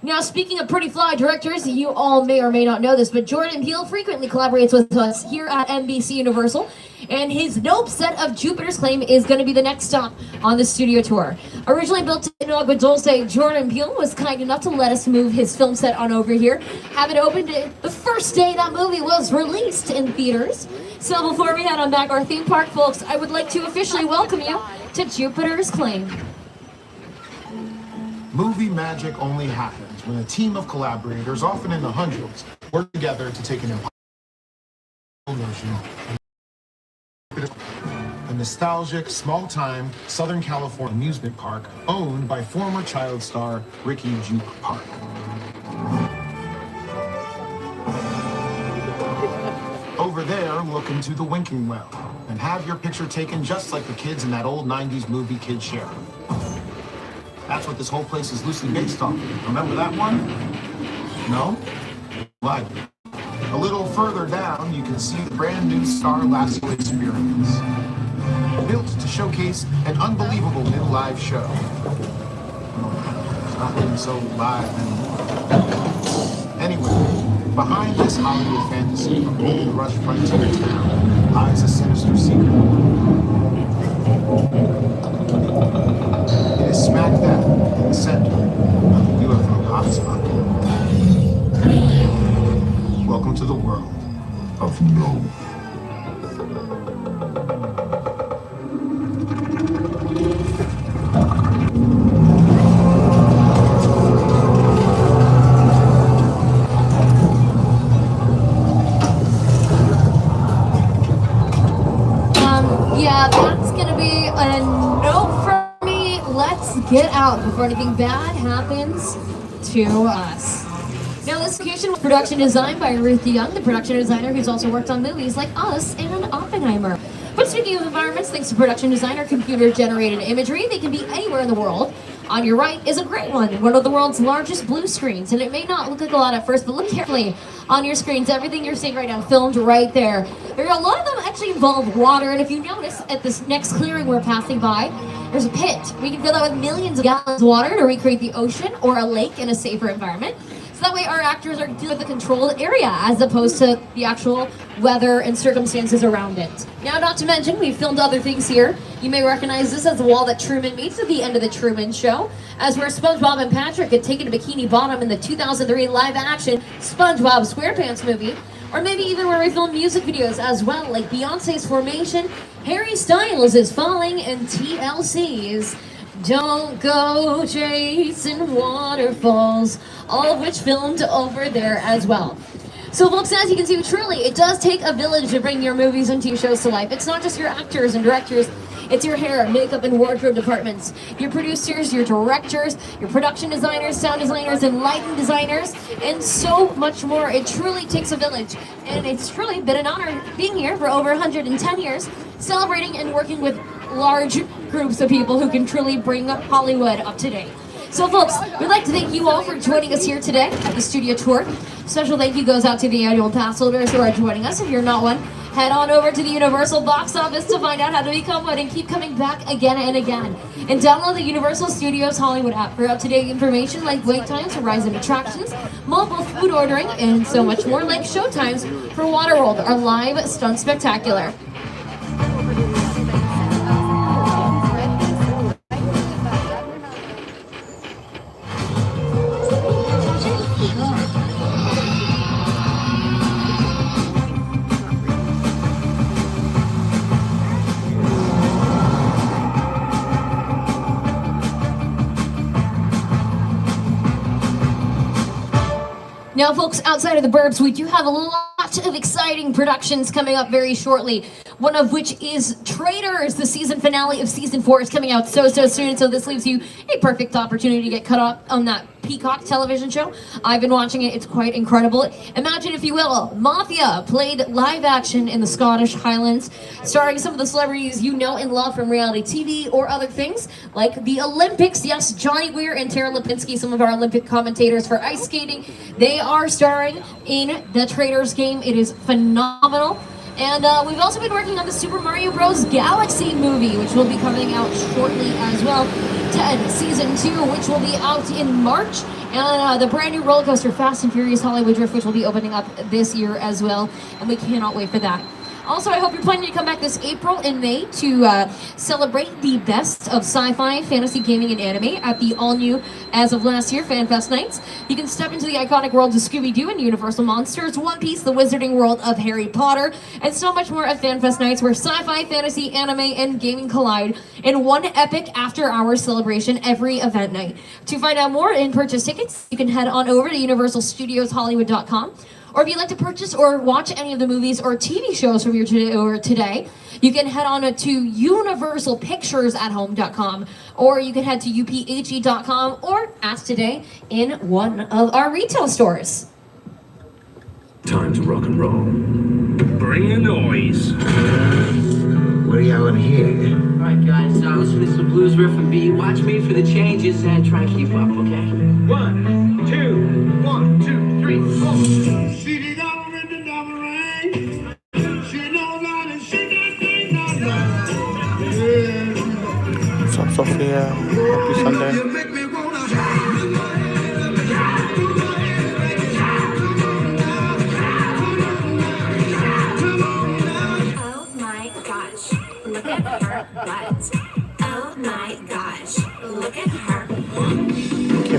Now, speaking of pretty fly directors, you all may or may not know this, but Jordan Peele frequently collaborates with us here at NBC Universal, and his Nope set of Jupiter's Claim is going to be the next stop on the studio tour. Originally built in Agua Dulce, Jordan Peele was kind enough to let us move his film set on over here, have it opened the first day that movie was released in theaters. So before we head on back our theme park, folks, I would like to officially welcome you to Jupiter's Claim. Movie magic only happens when a team of collaborators, often in the hundreds, work together to take an impossible notion. A nostalgic, small-time Southern California amusement park owned by former child star Ricky Juke Park. Over there, look into the winking well and have your picture taken just like the kids in that old 90s movie Kid Share. That's what this whole place is loosely based on. Remember that one? No? Right. A little further down, you can see the brand new Star Lasso experience. Built to showcase an unbelievable new live show. It's nothing so live anymore. Anyway, behind this Hollywood fantasy of gold rush frontier town lies a sinister secret. It is smack dab in the center of the UFO hotspot. Welcome to the world of no. Yeah, that's gonna be a nope from me. Let's get out before anything bad happens to us. Now, this location was production designed by Ruth Young, the production designer who's also worked on movies like Us and Oppenheimer. But speaking of environments, thanks to production designer, computer-generated imagery, they can be anywhere in the world. On your right is a great one of the world's largest blue screens, and it may not look like a lot at first, but look carefully on your screens. Everything you're seeing right now filmed right there. There are a lot of them actually involve water, and if you notice at this next clearing we're passing by, there's a pit. We can fill that with millions of gallons of water to recreate the ocean or a lake in a safer environment. So that way our actors are dealing with the controlled area as opposed to the actual weather and circumstances around it. Now, not to mention, we've filmed other things here. You may recognize this as the wall that Truman meets at the end of the Truman Show, as where SpongeBob and Patrick had taken a Bikini Bottom in the 2003 live-action SpongeBob SquarePants movie. Or maybe even where we filmed music videos as well, like Beyonce's Formation, Harry Styles is Falling, and TLC's Don't Go Chasing Waterfalls, all of which filmed over there as well. So folks, as you can see, truly, it does take a village to bring your movies and TV shows to life. It's not just your actors and directors, it's your hair, makeup, and wardrobe departments, your producers, your directors, your production designers, sound designers, and lighting designers, and so much more. It truly takes a village, and it's truly been an honor being here for over 110 years, celebrating and working with large groups of people who can truly bring Hollywood up to date. So folks, we'd like to thank you all for joining us here today at the studio tour. Special thank you goes out to the annual pass holders who are joining us. If you're not one, head on over to the Universal box office to find out how to become one and keep coming back again and again. And download the Universal Studios Hollywood app for up-to-date information like wait times for rise in attractions, mobile food ordering, and so much more, like show times for WaterWorld, our live stunt spectacular. Now, folks, outside of the burbs, we do have a lot of exciting productions coming up very shortly. One of which is Traitors. The season finale of season 4 is coming out so soon. So this leaves you a perfect opportunity to get caught up on that Peacock television show. I've been watching it. It's quite incredible. Imagine, if you will, Mafia played live action in the Scottish Highlands, starring some of the celebrities you know and love from reality TV or other things, like the Olympics. Yes, Johnny Weir and Tara Lipinski, some of our Olympic commentators for ice skating. They are starring in the Traitors game. It is phenomenal. And we've also been working on the Super Mario Bros. Galaxy movie, which will be coming out shortly as well. 10 Season 2, which will be out in March. And the brand new roller coaster Fast and Furious Hollywood Drift, which will be opening up this year as well. And we cannot wait for that. Also, I hope you're planning to come back this April and May to celebrate the best of sci-fi, fantasy, gaming, and anime at the all-new, as of last year, FanFest Nights. You can step into the iconic worlds of Scooby-Doo and Universal Monsters, One Piece, the Wizarding World of Harry Potter, and so much more at FanFest Nights, where sci-fi, fantasy, anime, and gaming collide in one epic after-hours celebration every event night. To find out more and purchase tickets, you can head on over to universalstudioshollywood.com. Or if you'd like to purchase or watch any of the movies or TV shows from your today, you can head on to universalpicturesathome.com, or you can head to uphe.com or ask today in one of our retail stores. Time to rock and roll. Bring the noise. What are y'all gonna hear? Alright guys, listen to some blues riff and beat. Watch me for the changes and try and keep up, okay? 1, 2, 1, 2, 3, 4. She did all in the double rain. She knows how to shake that thing down. What's up, Sophia? Happy Sunday. Oh my gosh, look at her butt. Oh my gosh, look at her. Thank you.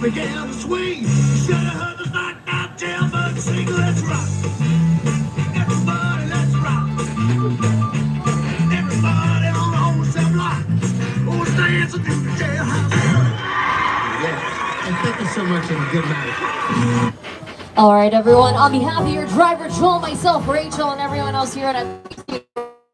Began to swing. You should have heard the knock out jail, but Sing, let's rock. Everybody, let's rock. Everybody on the whole cell block. Who's dancing to the jailhouse? Yeah. And thank you so much and good night. All right, everyone. On behalf of your driver, Joel, myself, Rachel, and everyone else here at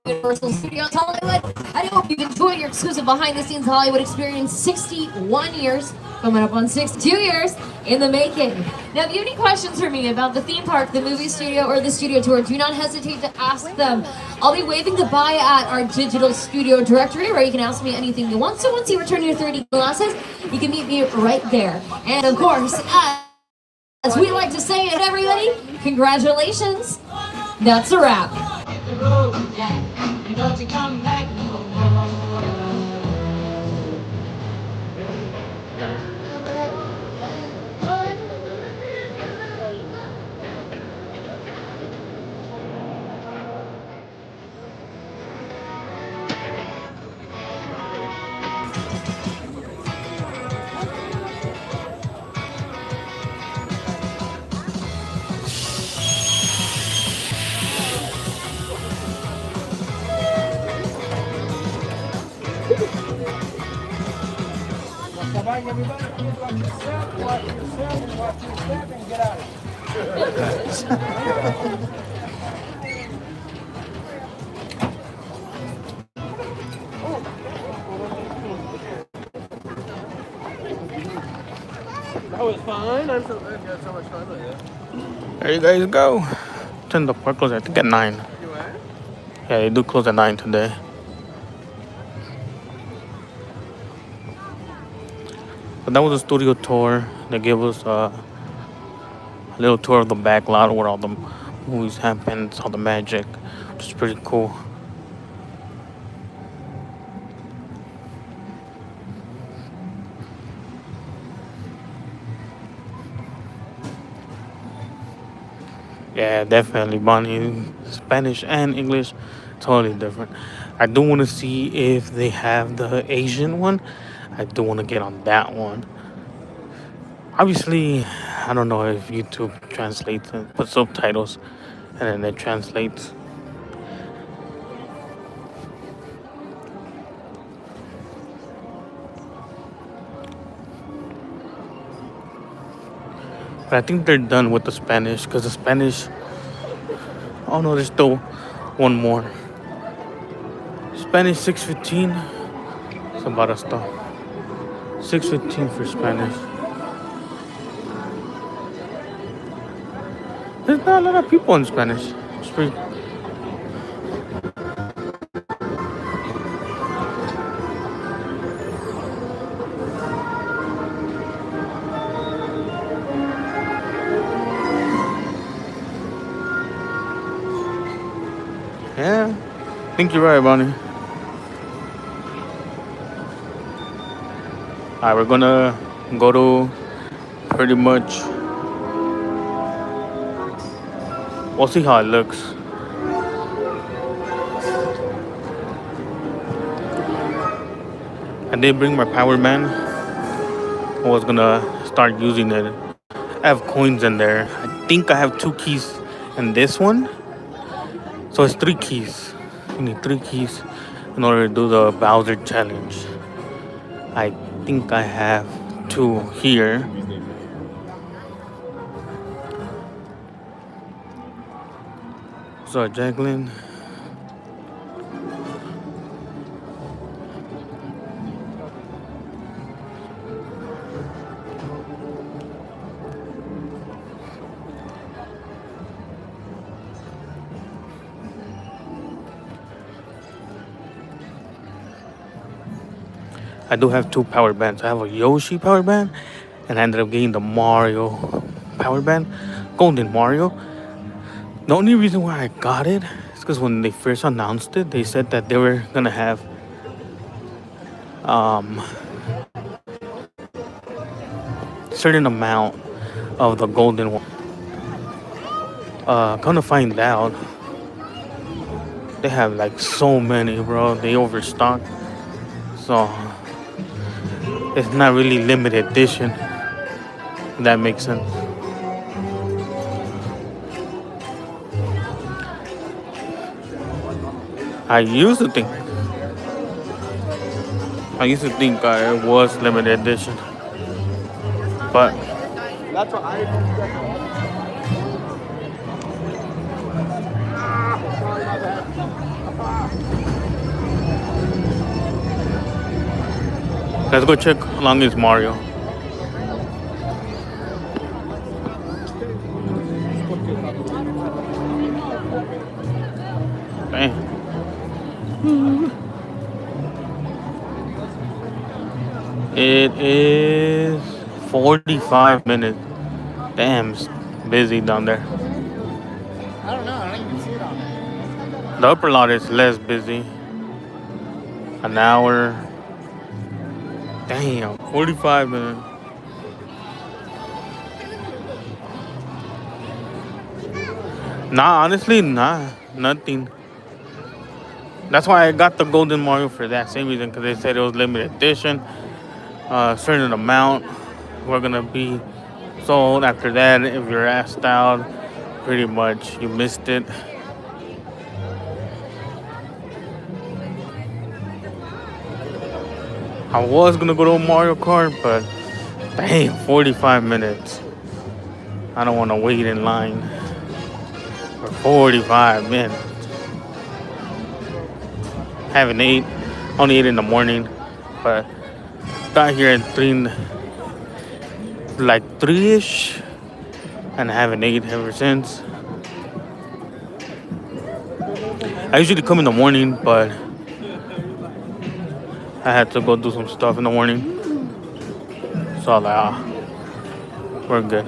Universal Studios Hollywood, I hope you've enjoyed your exclusive behind-the-scenes Hollywood experience. 61 years, coming up on 62 years in the making. Now, if you have any questions for me about the theme park, the movie studio, or the studio tour, do not hesitate to ask them. I'll be waving goodbye at our digital studio directory, where you can ask me anything you want. So once you return your 3D glasses, you can meet me right there. And of course, as we like to say it, everybody, congratulations. That's a wrap. Everybody, please watch yourself, watch yourself, watch your step, and get out of here. That was fun. I'm so glad you had so much fun with it. There you guys go. Turn the park close, I think, at 9. Yeah, they do close at 9 today. But that was a studio tour. They gave us a little tour of the back lot where all the movies happen, all the magic, which is pretty cool. Yeah, definitely, Bonnie. Spanish and English, totally different. I do want to see if they have the Asian one. I do want to get on that one. Obviously, I don't know if YouTube translates and put subtitles and then it translates. But I think they're done with the Spanish because the Spanish. Oh no, there's still one more. Spanish 6:15. It's about to stop. 6:15 for Spanish. There's not a lot of people in Spanish. It's pretty. Yeah, I think you're right, Bonnie. Alright, we're gonna go to pretty much. We'll see how it looks. I did bring my power bank. I was gonna start using it. I have coins in there. I think I have 2 keys in this one. So it's 3 keys. You need 3 keys in order to do the Bowser challenge. I think I have 2 here. So Jacqueline. I do have 2 power bands. I have a Yoshi power band, and I ended up getting the Mario power band, Golden Mario. The only reason why I got it is because when they first announced it, they said that they were gonna have certain amount of the golden one. Gonna find out, they have like so many, bro. They overstock, so it's not really limited edition. If that makes sense. I used to think it was limited edition, but That's what I. let's go check how long is Mario. Dang. It is 45 minutes. Damn, it's busy down there. I don't know. I don't even see it on there. The upper lot is less busy. An hour. Damn, 45 minutes. Nah, honestly, nothing. That's why I got the Golden Mario for that same reason, because they said it was limited edition. A certain amount were gonna be sold. After that, if you're asked out, pretty much you missed it. I was gonna go to Mario Kart, but dang, 45 minutes. I don't want to wait in line for 45 minutes. Haven't ate, only ate in the morning, but got here at 3-ish, and I haven't ate ever since. I usually come in the morning, but I had to go do some stuff in the morning. So I was like, we're good.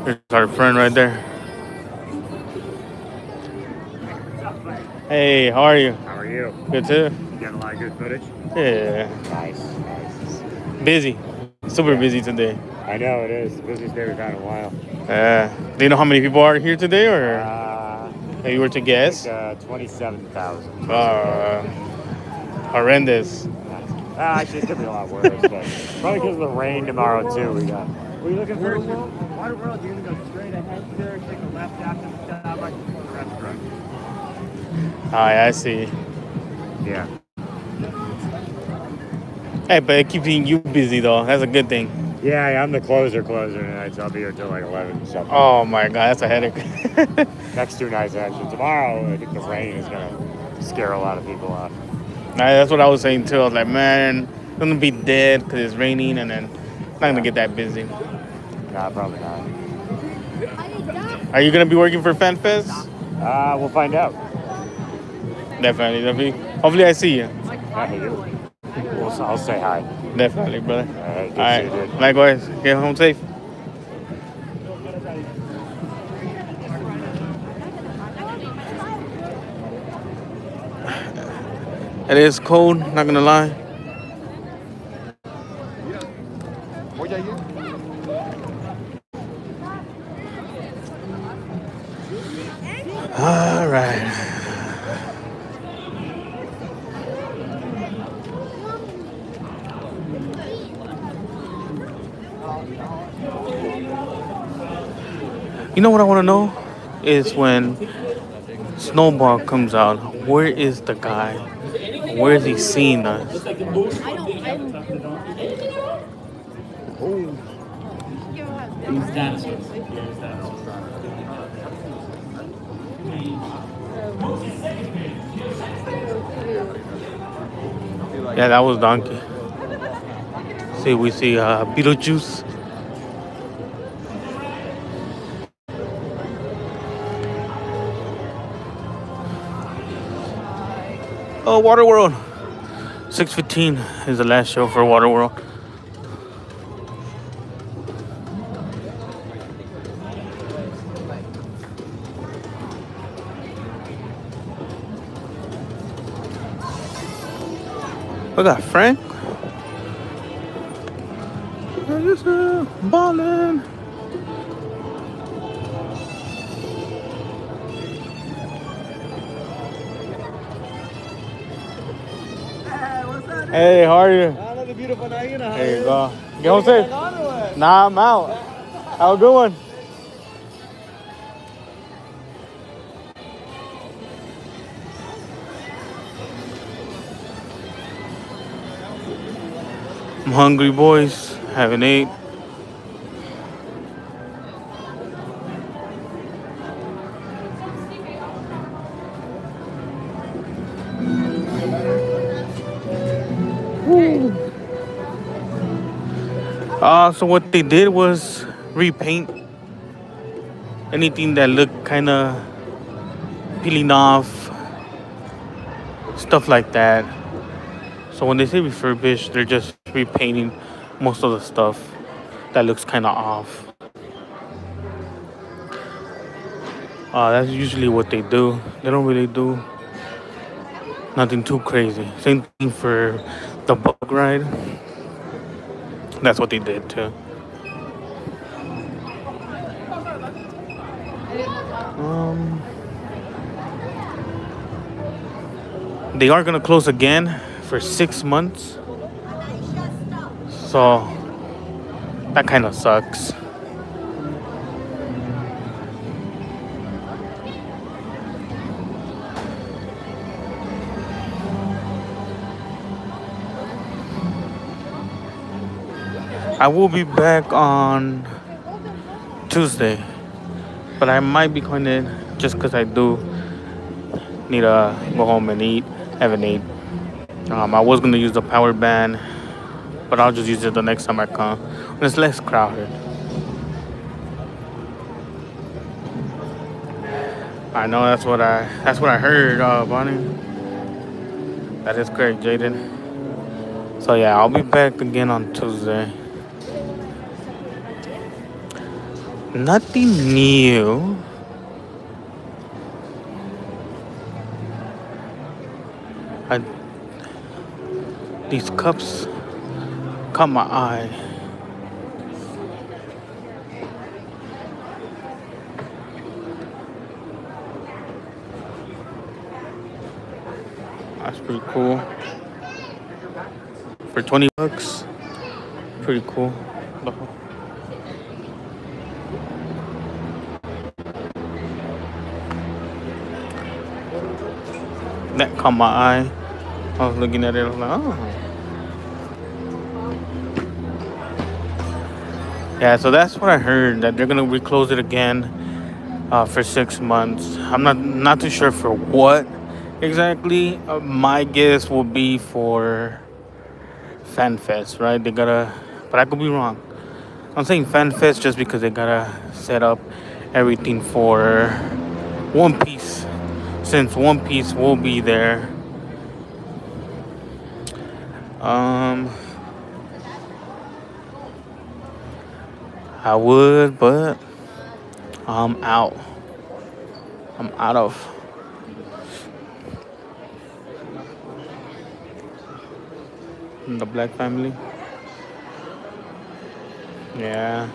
There's our friend right there. Hey, how are you? How are you? Good too. Getting a lot of good footage? Yeah. Nice. Busy. Super busy today. I know it is. The busiest day we've had in a while. Do you know how many people are here today, or if you were to guess? 27,000. Horrendous. Actually, it could be a lot worse, but probably because of the rain tomorrow too. What are you looking for? WaterWorld, you're gonna go straight ahead there, take a left after the job right before the restaurant. I see. Yeah. Hey, but it keeps you busy though. That's a good thing. Yeah, I'm the closer tonight, so I'll be here till like 11 something. Oh my god, that's a headache. Next 2 nights actually. Tomorrow, I think the rain is gonna scare a lot of people off. That's what I was saying too. I was like, man, it's gonna be dead because it's raining, and then it's not gonna get that busy. Nah, probably not. Are you gonna be working for FanFest? We'll find out. Definitely. Hopefully, I see you. I'll say hi. Definitely, brother. All right. All right. Likewise. Get home safe. It is cold, not gonna lie. All right. You know what I want to know is when Snowball comes out, where is the guy? Where is he seeing us? Yeah, that was Donkey. See, we see Beetlejuice. Oh, WaterWorld. 6:15 is the last show for WaterWorld. We got Frank. Ballin'. Hey, how are you? Another beautiful night. There you go. Get home safe. Nah, I'm out. Have a good one. I'm hungry, boys. Haven't ate. So what they did was repaint anything that looked kind of peeling off, stuff like that. So when they say refurbished, they're just repainting most of the stuff that looks kind of off. That's usually what they do. They don't really do nothing too crazy. Same thing for the bug ride. That's what they did too. They are gonna close again for 6 months. So that kind of sucks. I will be back on Tuesday, but I might be going in just because I do need to go home and eat. Haven't ate. I was gonna use the power band, but I'll just use it the next time I come when it's less crowded. I know that's what I heard, Bonnie. That is correct, Jaden. So yeah, I'll be back again on Tuesday. Nothing new. These cups caught my eye. That's pretty cool. For $20, pretty cool. That caught my eye. I was looking at it, I was like, oh. Yeah, so that's what I heard, that they're gonna reclose it again for 6 months. I'm not too sure for what exactly. My guess will be for FanFest, right? They gotta, but I could be wrong. I'm saying FanFest just because they gotta set up everything for One Piece, since One Piece will be there. I would, but I'm out. I'm out of. The Black family. Yeah.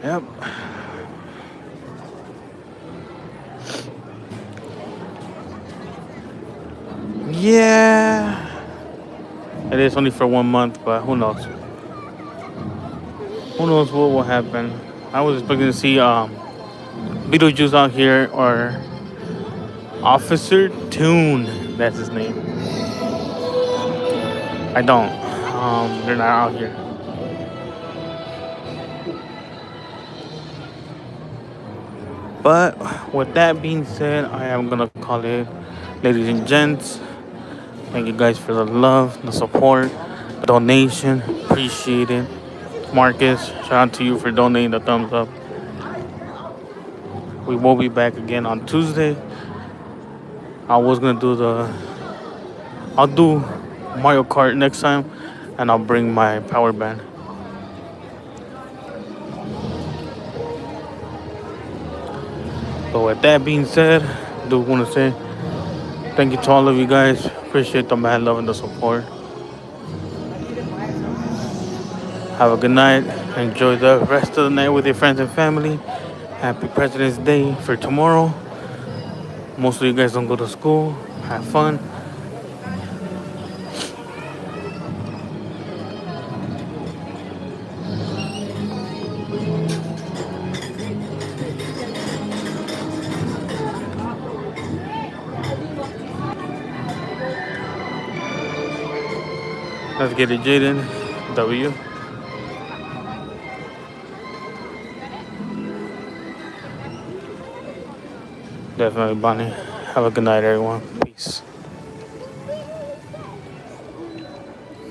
Yep. Yeah. It is only for 1 month, but who knows? Who knows what will happen? I was expecting to see Beetlejuice out here, or Officer Toon. That's his name. I don't. They're not out here. But with that being said, I am gonna call it, ladies and gents. Thank you guys for the love, the support, the donation. Appreciate it. Marcus, shout out to you for donating the thumbs up. We will be back again on Tuesday. I was gonna I'll do Mario Kart next time, and I'll bring my power band. But with that being said, I do want to say thank you to all of you guys. Appreciate the mad love and the support. Have a good night. Enjoy the rest of the night with your friends and family. Happy President's Day for tomorrow. Most of you guys don't go to school. Have fun. Let's get it, Jaden. W. Definitely, Bonnie. Have a good night, everyone. Peace.